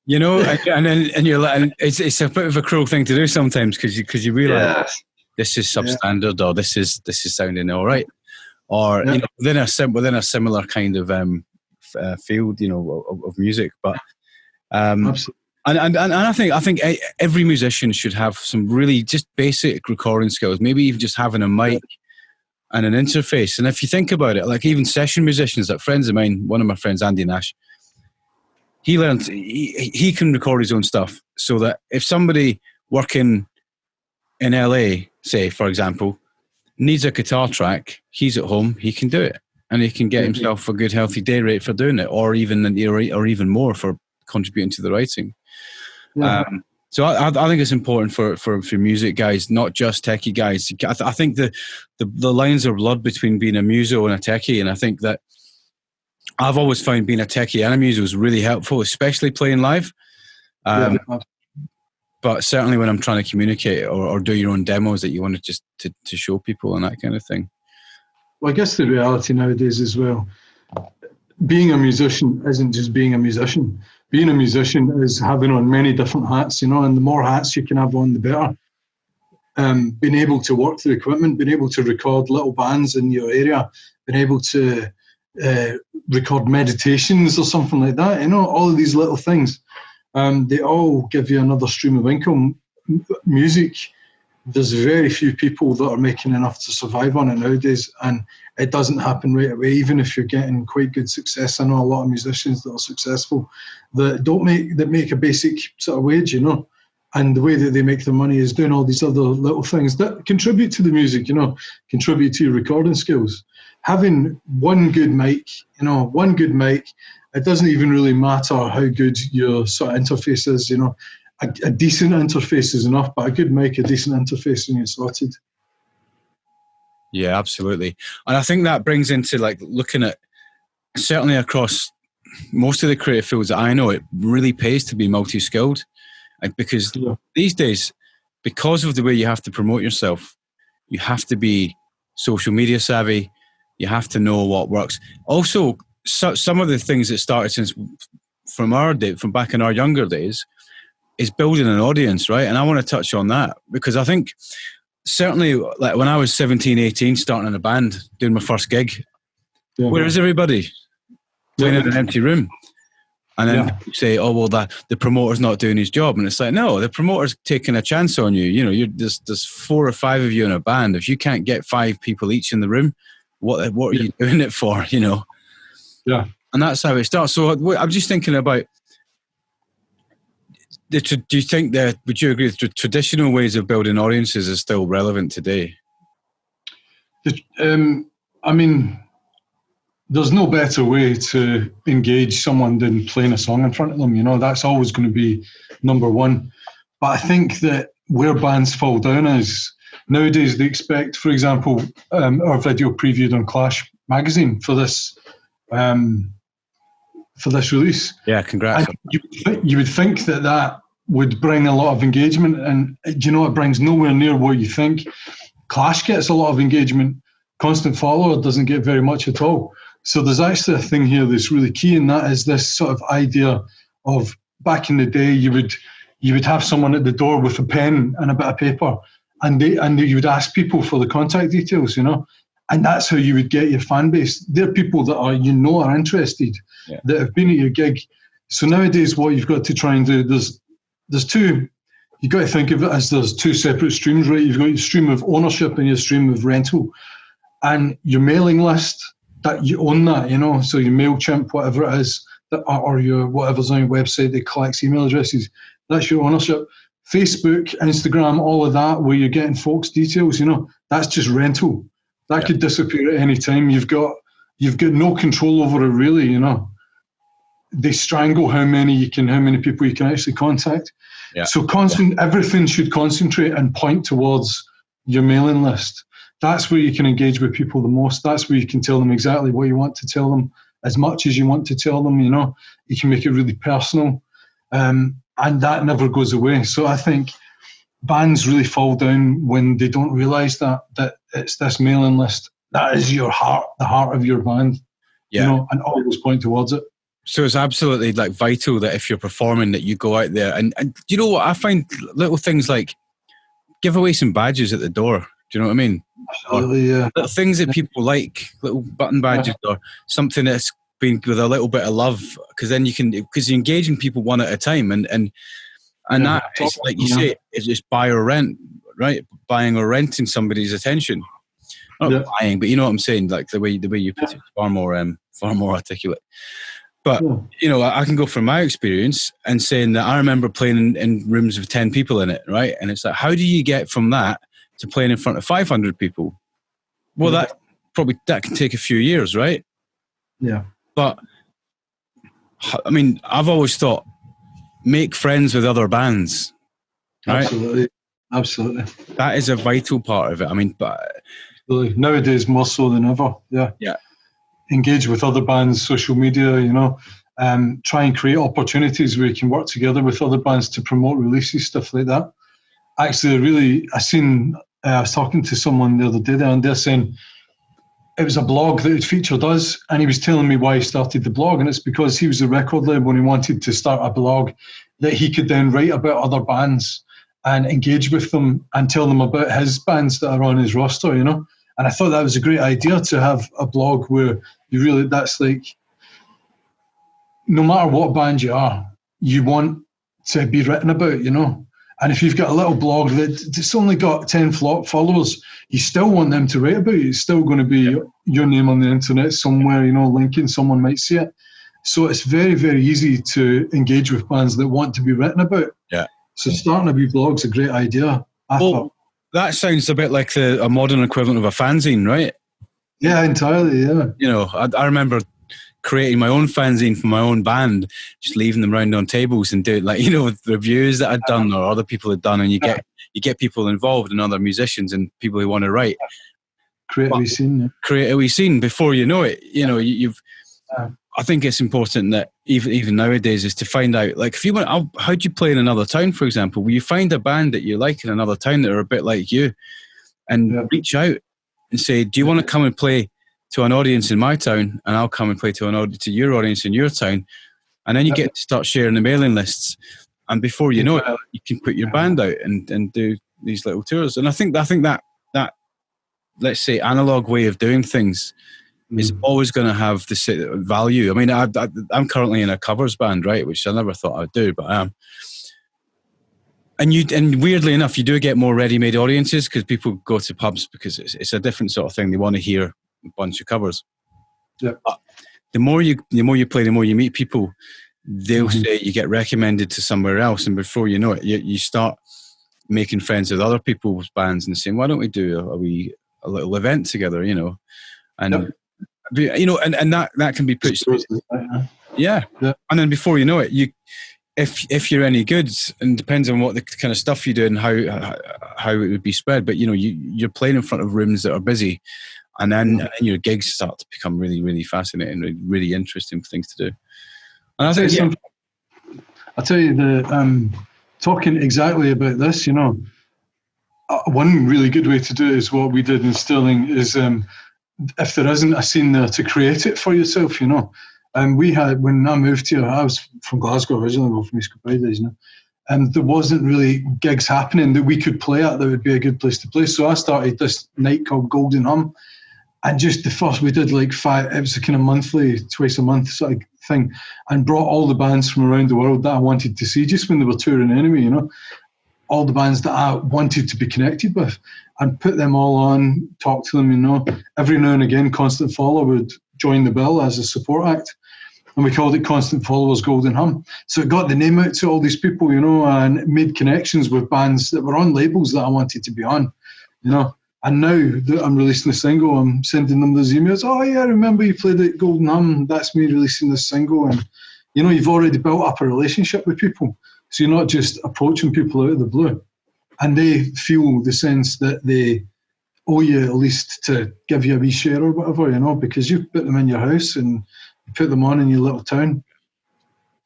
and you're like, it's a bit of a cruel thing to do sometimes, because you realise this is substandard, or this is sounding all right, or within a similar kind of field, of music. But Absolutely. and I think every musician should have some really just basic recording skills. Maybe even just having a mic and an interface. And if you think about it, like even session musicians, like friends of mine, one of my friends, Andy Nash, he learned he can record his own stuff, so that if somebody working in LA, say for example, needs a guitar track, he's at home, he can do it, and he can get himself a good healthy day rate for doing it, or even more for contributing to the writing. So I think it's important for music guys, not just techie guys. I think the lines are blurred between being a muso and a techie, and I think that I've always found being a techie and a muso was really helpful, especially playing live. But certainly when I'm trying to communicate or do your own demos that you want to just to show people and that kind of thing. Well, I guess the reality nowadays as well, being a musician isn't just being a musician. Being a musician is having on many different hats, and the more hats you can have on, the better. Being able to work the equipment, being able to record little bands in your area, being able to record meditations or something like that, all of these little things, they all give you another stream of income. Music, there's very few people that are making enough to survive on it nowadays, and it doesn't happen right away, even if you're getting quite good success. I know a lot of musicians that are successful that make a basic sort of wage, and the way that they make their money is doing all these other little things that contribute to the music, contribute to your recording skills. Having one good mic, it doesn't even really matter how good your sort of interface is, a decent interface is enough, but a good mic, a decent interface, and you're sorted. Yeah, absolutely. And I think that brings into like looking at, certainly across most of the creative fields that I know, it really pays to be multi-skilled, because these days, because of the way you have to promote yourself, you have to be social media savvy, you have to know what works. Also, some of the things that started from back in our younger days is building an audience, right? And I want to touch on that, because I think certainly like when I was 17, 18, starting in a band, doing my first gig, where is everybody? Playing in an empty room. And then you say, oh, well, the promoter's not doing his job. And it's like, no, the promoter's taking a chance on you. There's 4 or 5 of you in a band. If you can't get 5 people each in the room, what are you doing it for, Yeah. And that's how it starts. So I'm just thinking about, do you think would you agree that the traditional ways of building audiences is still relevant today? I mean, there's no better way to engage someone than playing a song in front of them. That's always going to be number one. But I think that where bands fall down is nowadays they expect, for example, our video previewed on Clash magazine for this for this release. Yeah, congrats. And you would think that would bring a lot of engagement, and you know, it brings nowhere near what you think. Clash gets a lot of engagement. Constant Follower doesn't get very much at all. So there's actually a thing here that's really key, and that is this sort of idea of, back in the day, you would have someone at the door with a pen and a bit of paper, and you would ask people for the contact details, you know, and that's how you would get your fan base. They're people that are interested, that have been at your gig. So nowadays, what you've got to try and do, there's two. You've got to think of it as there's two separate streams, right? You've got your stream of ownership and your stream of rental, and your mailing list, that you own that, you know. So your MailChimp, whatever it is, or your whatever's on your website that collects email addresses, that's your ownership. Facebook, Instagram, all of that, where you're getting folks' details, you know, that's just rental. That could disappear at any time. You've got no control over it, really, you know. They strangle how many people you can actually contact. Yeah. So everything should concentrate and point towards your mailing list. That's where you can engage with people the most. That's where you can tell them exactly what you want to tell them, as much as you want to tell them, you know. You can make it really personal. And that never goes away. So I think bands really fall down when they don't realise that it's this mailing list. That is your heart, the heart of your band, you know, and always point towards it. So it's absolutely like vital that if you're performing, that you go out there and you know what, I find little things like give away some badges at the door. Do you know what I mean? Absolutely, yeah. Little things that people like, little button badges or something that's been with a little bit of love, because then because you're engaging people one at a time, and that is, like you say, it's just buy or rent, right? Buying or renting somebody's attention. Not buying, but you know what I'm saying, like the way you put it, far more articulate. But you know, I can go from my experience and saying that I remember playing in rooms with 10 people in it, right? And it's like, how do you get from that to playing in front of 500 people? Well, that can take a few years, right? Yeah. But I mean, I've always thought, make friends with other bands, right? Absolutely. That is a vital part of it. I mean, but nowadays more so than ever. Yeah. Engage with other bands, social media, you know, try and create opportunities where you can work together with other bands to promote releases, stuff like that. Actually, I was talking to someone the other day there, and they're saying it was a blog that had featured us, and he was telling me why he started the blog, and it's because he was a record label and he wanted to start a blog that he could then write about other bands and engage with them and tell them about his bands that are on his roster, you know. And I thought that was a great idea, to have a blog where that's like, no matter what band you are, you want to be written about, you know. And if you've got a little blog that's only got 10 followers, you still want them to write about you. It's still going to be your name on the internet somewhere, you know, linking, someone might see it. So it's very, very easy to engage with bands that want to be written about. Yeah. So starting a wee blog's a great idea, I thought. That sounds a bit like a modern equivalent of a fanzine, right? Yeah, entirely, yeah. You know, I remember creating my own fanzine for my own band, just leaving them around on tables and doing, like, you know, reviews that I'd done or other people had done, and you get people involved and other musicians and people who want to write. Create a wee scene before you know it. You know, I think it's important that even nowadays is to find out, like, if you want, how do you play in another town, for example? Will you find a band that you like in another town that are a bit like you, and reach out and say, do you want to come and play to an audience in my town, and I'll come and play to your audience in your town, and then you get to start sharing the mailing lists, and before you know it, you can put your band out and do these little tours. And I think that let's say analog way of doing things is always going to have the value. I mean, I'm currently in a covers band, right, which I never thought I'd do, but I am. And weirdly enough, you do get more ready-made audiences because people go to pubs because it's a different sort of thing. They want to hear a bunch of covers. Yeah. The more you play, the more you meet people. They'll say you get recommended to somewhere else, and before you know it, you start making friends with other people's bands and saying, "Why don't we do a little event together?" You know, and you know, and that can be put. Yeah. And then before you know it, if you're any good, and depends on what the kind of stuff you do and how it would be spread, but you know, you're playing in front of rooms that are busy, and then your gigs start to become really, really fascinating, really interesting things to do. And I think, I'll tell you, talking exactly about this, one really good way to do it is what we did in Stirling is if there isn't a scene there, to create it for yourself, And we had, when I moved here, I was from Glasgow originally, well, from East Kilbride, and there wasn't really gigs happening that we could play at that would be a good place to play. So I started this night called Golden Hum. And just the first, we did like 5, it was a kind of monthly, twice a month sort of thing, and brought all the bands from around the world that I wanted to see just when they were touring anyway, all the bands that I wanted to be connected with, and put them all on, talk to them, Every now and again, Constant Follower would join the bill as a support act. And we called it Constant Followers Golden Hum. So it got the name out to all these people, and made connections with bands that were on labels that I wanted to be on, And now that I'm releasing the single, I'm sending them those emails. Oh, yeah, I remember you played at Golden Hum. That's me releasing this single. And, you've already built up a relationship with people. So you're not just approaching people out of the blue. And they feel the sense that they owe you at least to give you a wee share or whatever, because you put them in your house and you put them on in your little town.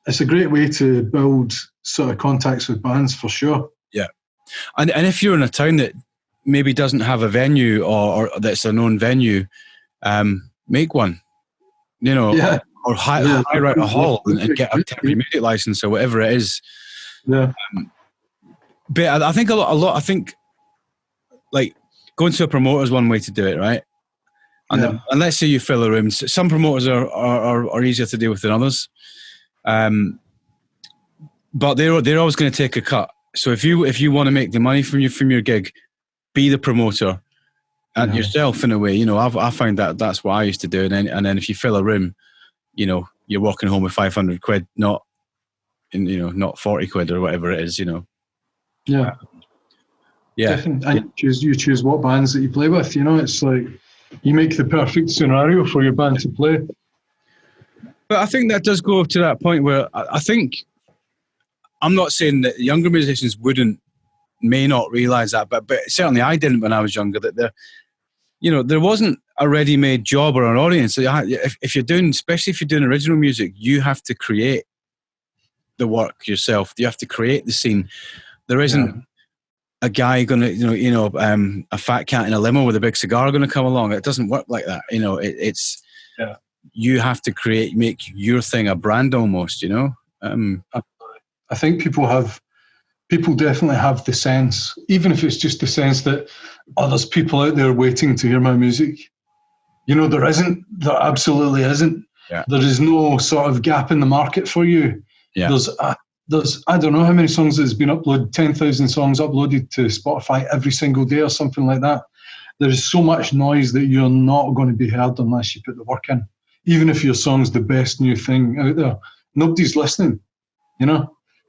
It's a great way to build sort of contacts with bands for sure. Yeah. And if you're in a town that maybe doesn't have a venue or that's a known venue, make one, or hire out a hall and get a temporary music license or whatever it is. Yeah. But I think I think like going to a promoter is one way to do it, right? And let's say you fill a room. Some promoters are easier to deal with than others. But they're always going to take a cut. So if you want to make the money from your gig, be the promoter and yourself in a way. I find that's what I used to do. And then if you fill a room, you're walking home with 500 quid, not 40 quid or whatever it is. Yeah. Definitely. And you choose what bands that you play with. It's like you make the perfect scenario for your band to play. But I think that does go to that point where I think, I'm not saying that younger musicians may not realise that, but certainly I didn't when I was younger, that there wasn't a ready-made job or an audience. If you're doing, especially if you're doing original music, you have to create the work yourself. You have to create the scene. There isn't a guy going to, a fat cat in a limo with a big cigar going to come along. It doesn't work like that. It's you have to make your thing a brand almost. I think people definitely have the sense, even if it's just the sense that there's people out there waiting to hear my music. There absolutely isn't. Yeah. There is no sort of gap in the market for you. Yeah. There's I don't know how many songs there's been uploaded, 10,000 songs uploaded to Spotify every single day or something like that. There is so much noise that you're not going to be heard unless you put the work in. Even if your song's the best new thing out there, nobody's listening,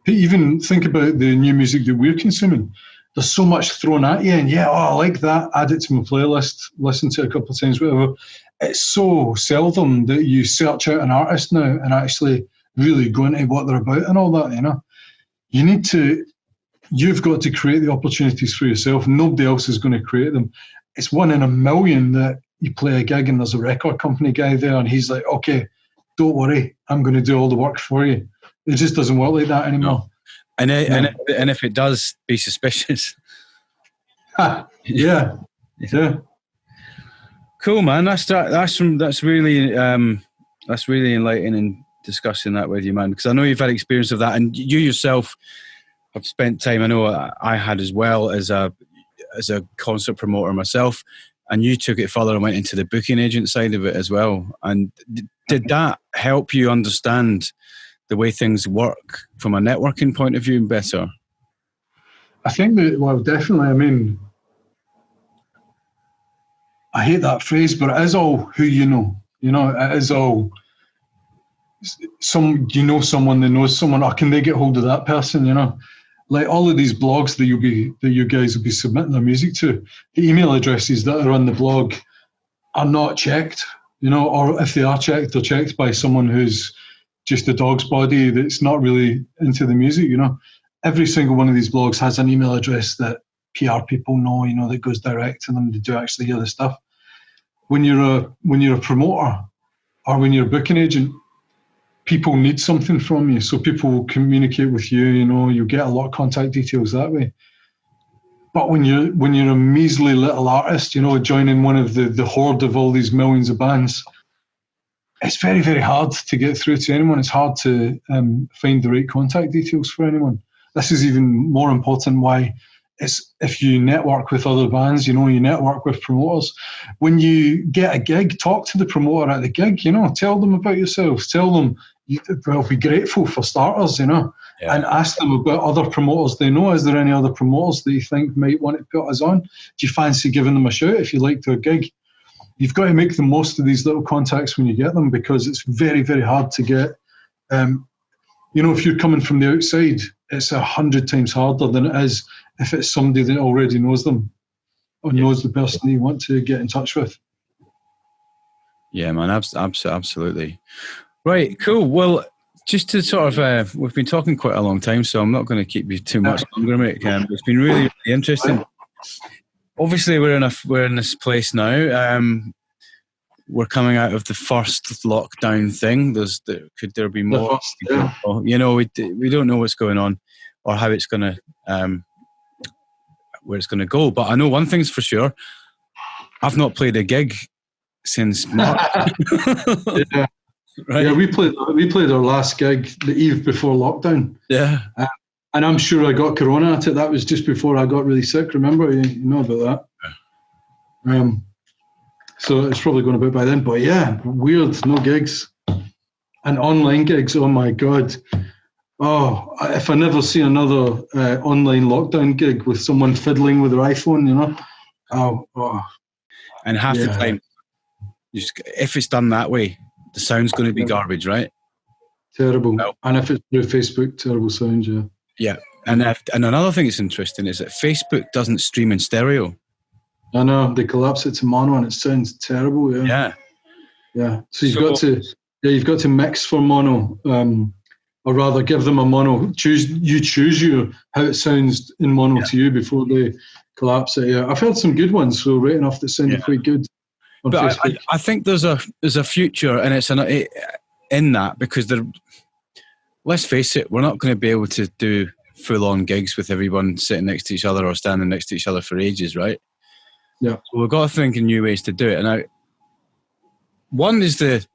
Even think about the new music that we're consuming. There's so much thrown at you, and I like that, add it to my playlist, listen to it a couple of times, whatever. It's so seldom that you search out an artist now and actually really go into what they're about and all that, You've got to create the opportunities for yourself. Nobody else is going to create them. It's 1 in a million that you play a gig and there's a record company guy there and he's like, okay, don't worry, I'm going to do all the work for you. It just doesn't work like that anymore. And if it does, be suspicious. Yeah. Cool, man. That's really enlightening discussing that with you, man. Because I know you've had experience of that, and you yourself have spent time. I know I had as well as a concert promoter myself, and you took it further and went into the booking agent side of it as well. And did that help you understand the way things work from a networking point of view better? I think that, well, definitely. I mean, I hate that phrase, but it is all who you know. It is all someone that knows someone. Or can they get hold of that person? Like all of these blogs that you guys will be submitting their music to, the email addresses that are on the blog are not checked. Or if they are checked, they're checked by someone who's just a dog's body that's not really into the music. Every single one of these blogs has an email address that PR people know, that goes direct to them to do actually hear the stuff. When you're a promoter or when you're a booking agent, people need something from you, so people will communicate with you. You get a lot of contact details that way. But when you're a measly little artist, joining one of the horde of all these millions of bands, it's very, very hard to get through to anyone. It's hard to find the right contact details for anyone. This is even more important why it's if you network with other bands, you network with promoters. When you get a gig, talk to the promoter at the gig, tell them about yourselves. Tell them, be grateful for starters, and ask them about other promoters they know. Is there any other promoters that you think might want to put us on? Do you fancy giving them a shout if you like their gig? You've got to make the most of these little contacts when you get them, because it's very, very hard to get. If you're coming from the outside, it's 100 times harder than it is if it's somebody that already knows them or knows the person that you want to get in touch with. Yeah, man, absolutely. Right, cool. Well, just to sort of, we've been talking quite a long time, so I'm not going to keep you too much longer, mate. It's been really, really interesting. Obviously, we're in this place now. We're coming out of the first lockdown thing. Could there be more? We don't know what's going on or how it's going to, where it's going to go. But I know one thing's for sure: I've not played a gig since March. Yeah. Right. Yeah, we played our last gig the eve before lockdown. Yeah. And I'm sure I got corona at it. That was just before I got really sick. Remember, you know about that. So it's probably going a bit by then. But yeah, weird, no gigs. And online gigs, oh my God. Oh, if I never see another online lockdown gig with someone fiddling with their iPhone, Oh. And half the time, if it's done that way, the sound's going to be garbage, right? Terrible. No. And if it's through Facebook, terrible sound, yeah. Yeah. And another thing that's interesting is that Facebook doesn't stream in stereo. I know, they collapse it to mono and it sounds terrible, yeah. Yeah. So you've got to mix for mono, or rather give them a mono. Choose how it sounds in mono to you before they collapse it. Yeah. I've heard some good ones, so right enough that sounded quite good. But I think there's a future, and it's in that, because let's face it, we're not going to be able to do full-on gigs with everyone sitting next to each other or standing next to each other for ages, right? Yeah. So we've got to think of new ways to do it. And one is the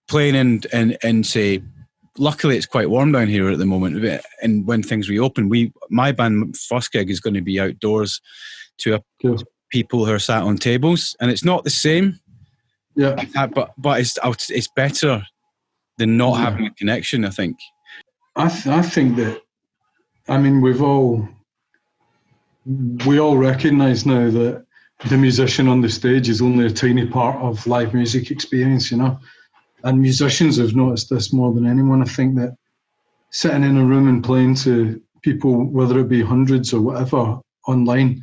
playing in say, luckily it's quite warm down here at the moment, and when things reopen, my band first gig is going to be outdoors to people who are sat on tables, and it's not the same. Yeah. But it's better than not having a connection, I think. I think that, I mean, we all recognise now that the musician on the stage is only a tiny part of live music experience, and musicians have noticed this more than anyone. I think that sitting in a room and playing to people, whether it be hundreds or whatever, online,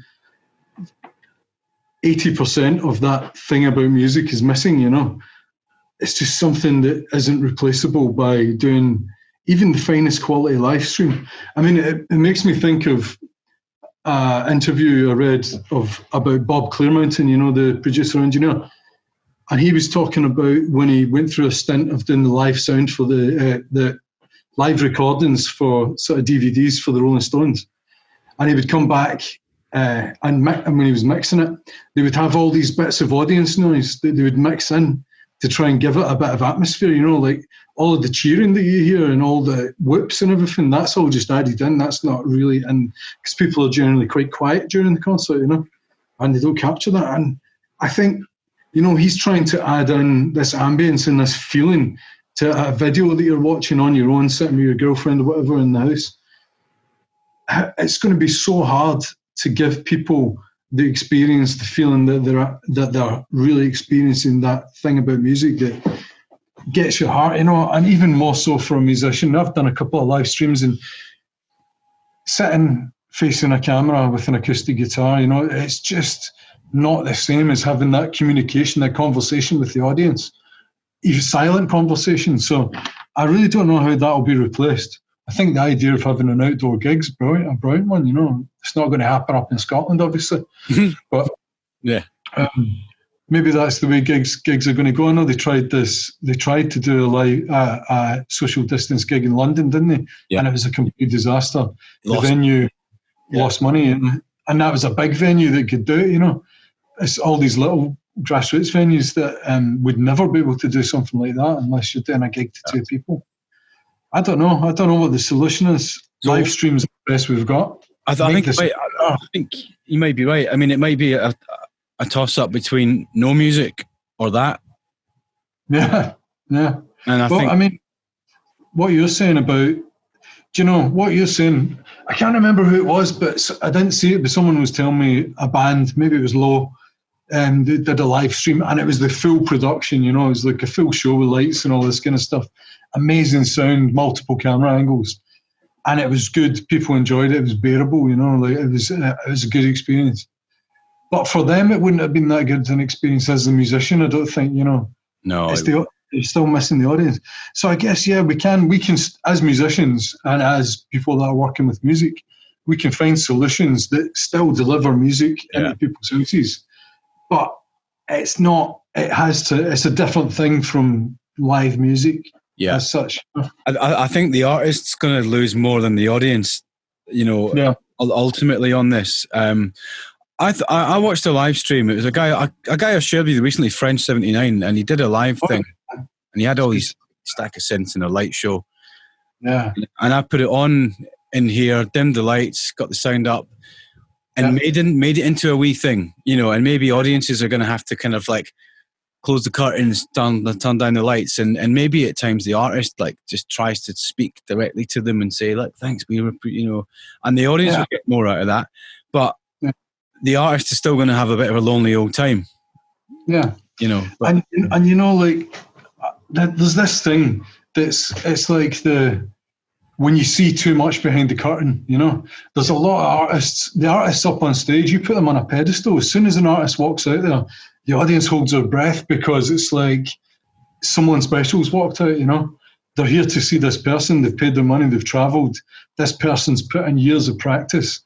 80% of that thing about music is missing, It's just something that isn't replaceable by doing even the finest quality live stream. I mean, it makes me think of an interview I read about Bob Clearmountain, the producer engineer. And he was talking about when he went through a stint of doing the live sound for the live recordings for sort of DVDs for the Rolling Stones. And he would come back and when he was mixing it, they would have all these bits of audience noise that they would mix in to try and give it a bit of atmosphere, like all of the cheering that you hear and all the whoops and everything, that's all just added in. That's not really in, because people are generally quite quiet during the concert, and they don't capture that. And I think, he's trying to add in this ambience and this feeling to a video that you're watching on your own, sitting with your girlfriend or whatever in the house. It's going to be so hard to give people the experience, the feeling that they're really experiencing that thing about music that gets your heart, and even more so for a musician. I've done a couple of live streams, and sitting facing a camera with an acoustic guitar, it's just not the same as having that communication, that conversation with the audience, even silent conversation. So I really don't know how that will be replaced. I think the idea of having an outdoor gig's a brilliant one. It's not going to happen up in Scotland, obviously, but yeah. maybe that's the way gigs are going to go. I know they tried to do a social distance gig in London, didn't they? Yeah. And it was a complete disaster. The venue lost money, and that was a big venue that could do it. It's all these little grassroots venues that would never be able to do something like that unless you're doing a gig to 2 people. I don't know what the solution is. So, live streams are the best we've got. I think you might be right. I mean, it might be a toss-up between no music or that. Yeah. And I mean, what you're saying about, what you're saying, I can't remember who it was, but I didn't see it, but someone was telling me a band, maybe it was Low, they did a live stream, and it was the full production, it was like a full show with lights and all this kind of stuff. Amazing sound, multiple camera angles. And it was good. People enjoyed it. It was bearable, it was a good experience. But for them, it wouldn't have been that good an experience as a musician, I don't think, No. It's still missing the audience. So I guess, we can, as musicians and as people that are working with music, we can find solutions that still deliver music into people's houses. But it's a different thing from live music. Yeah, as such. I think the artist's going to lose more than the audience, ultimately on this. I watched a live stream. It was a guy I shared with you recently, French 79, and he did a live thing, and he had all these stack of synths in a light show. Yeah, and I put it on in here, dimmed the lights, got the sound up, and made it into a wee thing, and maybe audiences are going to have to kind of like close the curtains, turn down the lights, and maybe at times the artist like just tries to speak directly to them and say, "Look, thanks, and the audience will get more out of that, but the artist is still going to have a bit of a lonely old time." Yeah, but, like there's this thing it's like when you see too much behind the curtain, there's a lot of artists. The artists up on stage, you put them on a pedestal. As soon as an artist walks out there, the audience holds their breath because it's like someone special's walked out, They're here to see this person. They've paid their money. They've travelled. This person's put in years of practice.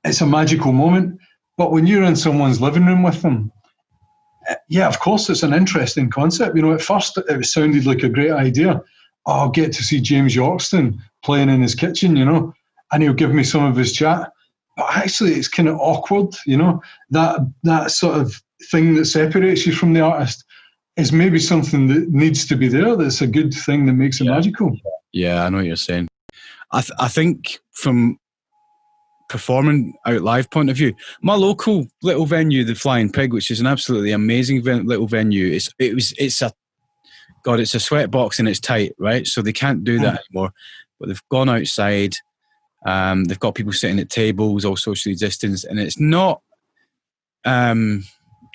It's a magical moment. But when you're in someone's living room with them, of course, it's an interesting concept. At first it sounded like a great idea. I'll get to see James Yorkston playing in his kitchen, and he'll give me some of his chat. But actually, it's kind of awkward, that sort of thing that separates you from the artist is maybe something that needs to be there. That's a good thing that makes it magical. Yeah, I know what you're saying. I think from performing out live point of view, my local little venue, the Flying Pig, which is an absolutely amazing little venue, it's a sweat box and it's tight, right? So they can't do that anymore. But they've gone outside. They've got people sitting at tables, all socially distanced, and it's not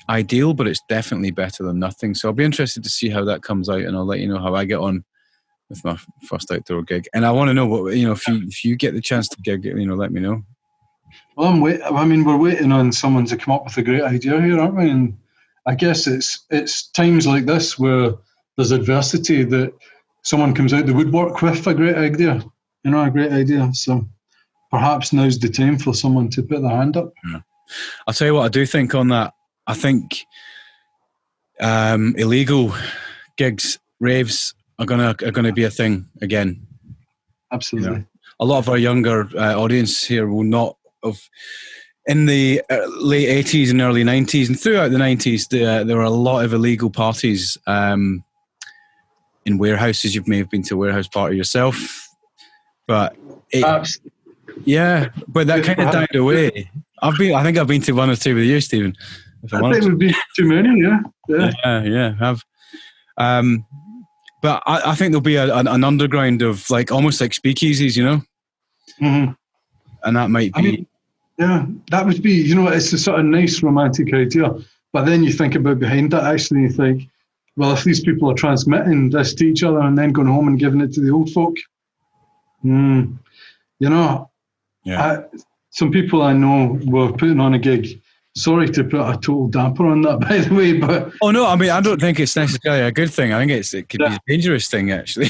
ideal, but it's definitely better than nothing. So I'll be interested to see how that comes out, and I'll let you know how I get on with my first outdoor gig. And I want to know what if you get the chance to gig, let me know. Well, we're waiting on someone to come up with a great idea here, aren't we? And I guess it's times like this where there's adversity that someone comes out the woodwork with a great idea, a great idea. So perhaps now's the time for someone to put their hand up. Yeah. I'll tell you what I do think on that. I think illegal gigs, raves are gonna be a thing again. Absolutely. A lot of our younger audience here will not have. In the late 80s and early 90s and throughout the 90s, there were a lot of illegal parties in warehouses. You may have been to a warehouse party yourself, but but that kind of died away. I think I've been to one or two with you, Stephen. I think it would be too many, have. But I think there'll be an underground of almost like speakeasies, Mm-hmm. And that might be. That would be, it's a sort of nice romantic idea. But then you think about behind that, actually, you think, well, if these people are transmitting this to each other and then going home and giving it to the old folk, some people I know were putting on a gig. Sorry to put a total damper on that, by the way, but... Oh, no, I mean, I don't think it's necessarily a good thing. I think it could be a dangerous thing, actually,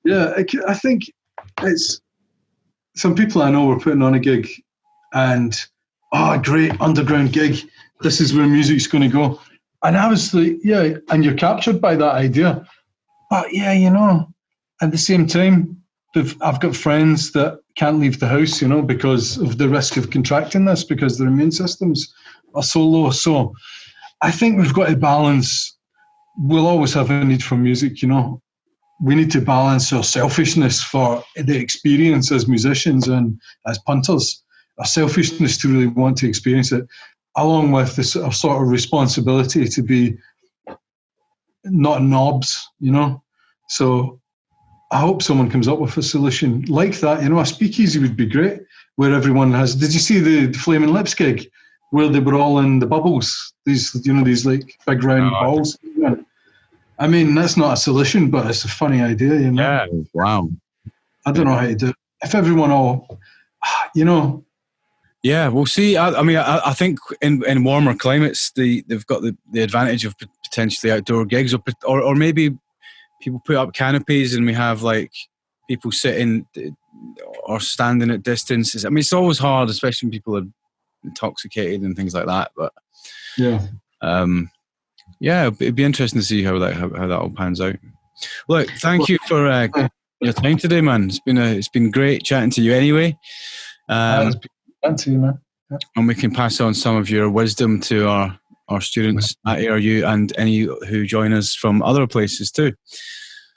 Yeah, I think it's... Some people I know were putting on a gig and, a great underground gig. This is where music's going to go. And I was like, yeah, and you're captured by that idea. But yeah, at the same time, I've got friends that can't leave the house, because of the risk of contracting this, because their immune systems are so low. So I think we've got to balance. We'll always have a need for music, We need to balance our selfishness for the experience as musicians and as punters, our selfishness to really want to experience it, along with this sort of responsibility to be not knobs, So I hope someone comes up with a solution like that. A speakeasy would be great, where everyone has. Did you see the Flaming Lips gig, where they were all in the bubbles? These like big round balls. I mean, that's not a solution, but it's a funny idea, Yeah, wow. I don't know how to do it. If everyone all, Yeah, we'll see. I think in warmer climates, they've got the advantage of potentially outdoor gigs, or maybe people put up canopies and we have like people sitting or standing at distances. I mean, it's always hard, especially when people are intoxicated and things like that. But yeah, it'd be interesting to see how that all pans out. Look, thank you for your time today, man. It's been great chatting to you anyway. It's been fun to you, man. Yeah. And we can pass on some of your wisdom to our students at ARU and any who join us from other places too.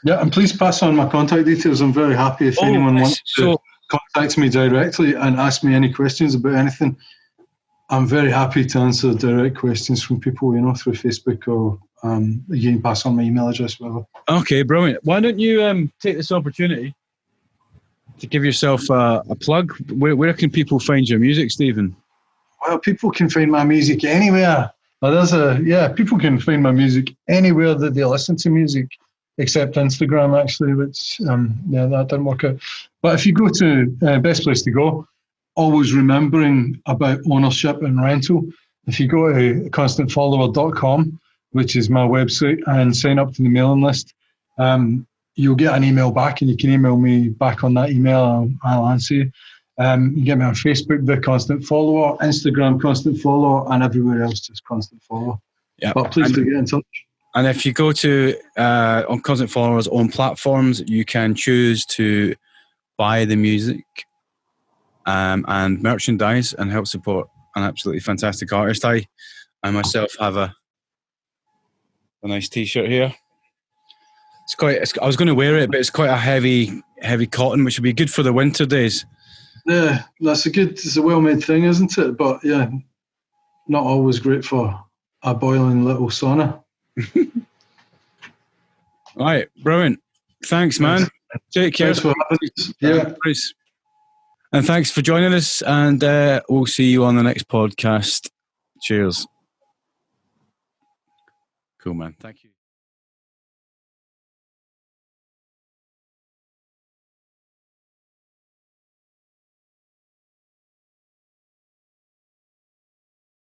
Yeah, and please pass on my contact details. I'm very happy if anyone wants to contact me directly and ask me any questions about anything. I'm very happy to answer direct questions from people, through Facebook, or you can pass on my email address, whatever. Okay, brilliant. Why don't you take this opportunity to give yourself a plug? Where can people find your music, Stephen? Well, people can find my music anywhere. People can find my music anywhere that they listen to music, except Instagram, actually, which, that didn't work out. But if you go to best place to go, always remembering about ownership and rental. If you go to constantfollower.com, which is my website, and sign up to the mailing list, you'll get an email back, and you can email me back on that email. I'll answer you. You can get me on Facebook, The Constant Follower, Instagram, Constant Follower, and everywhere else, just Constant Follower. Yeah. But please do get in touch. And if you go to on Constant Follower's own platforms, you can choose to buy the music and merchandise and help support an absolutely fantastic artist. I myself have a nice T-shirt here. I was going to wear it, but it's quite a heavy cotton, which would be good for the winter days. Yeah, it's a well-made thing, isn't it? But yeah, not always great for a boiling little sauna. All right, brilliant. Thanks, man. Take care. Thanks for having us. Yeah. And thanks for joining us, and we'll see you on the next podcast. Cheers. Cool, man. Thank you.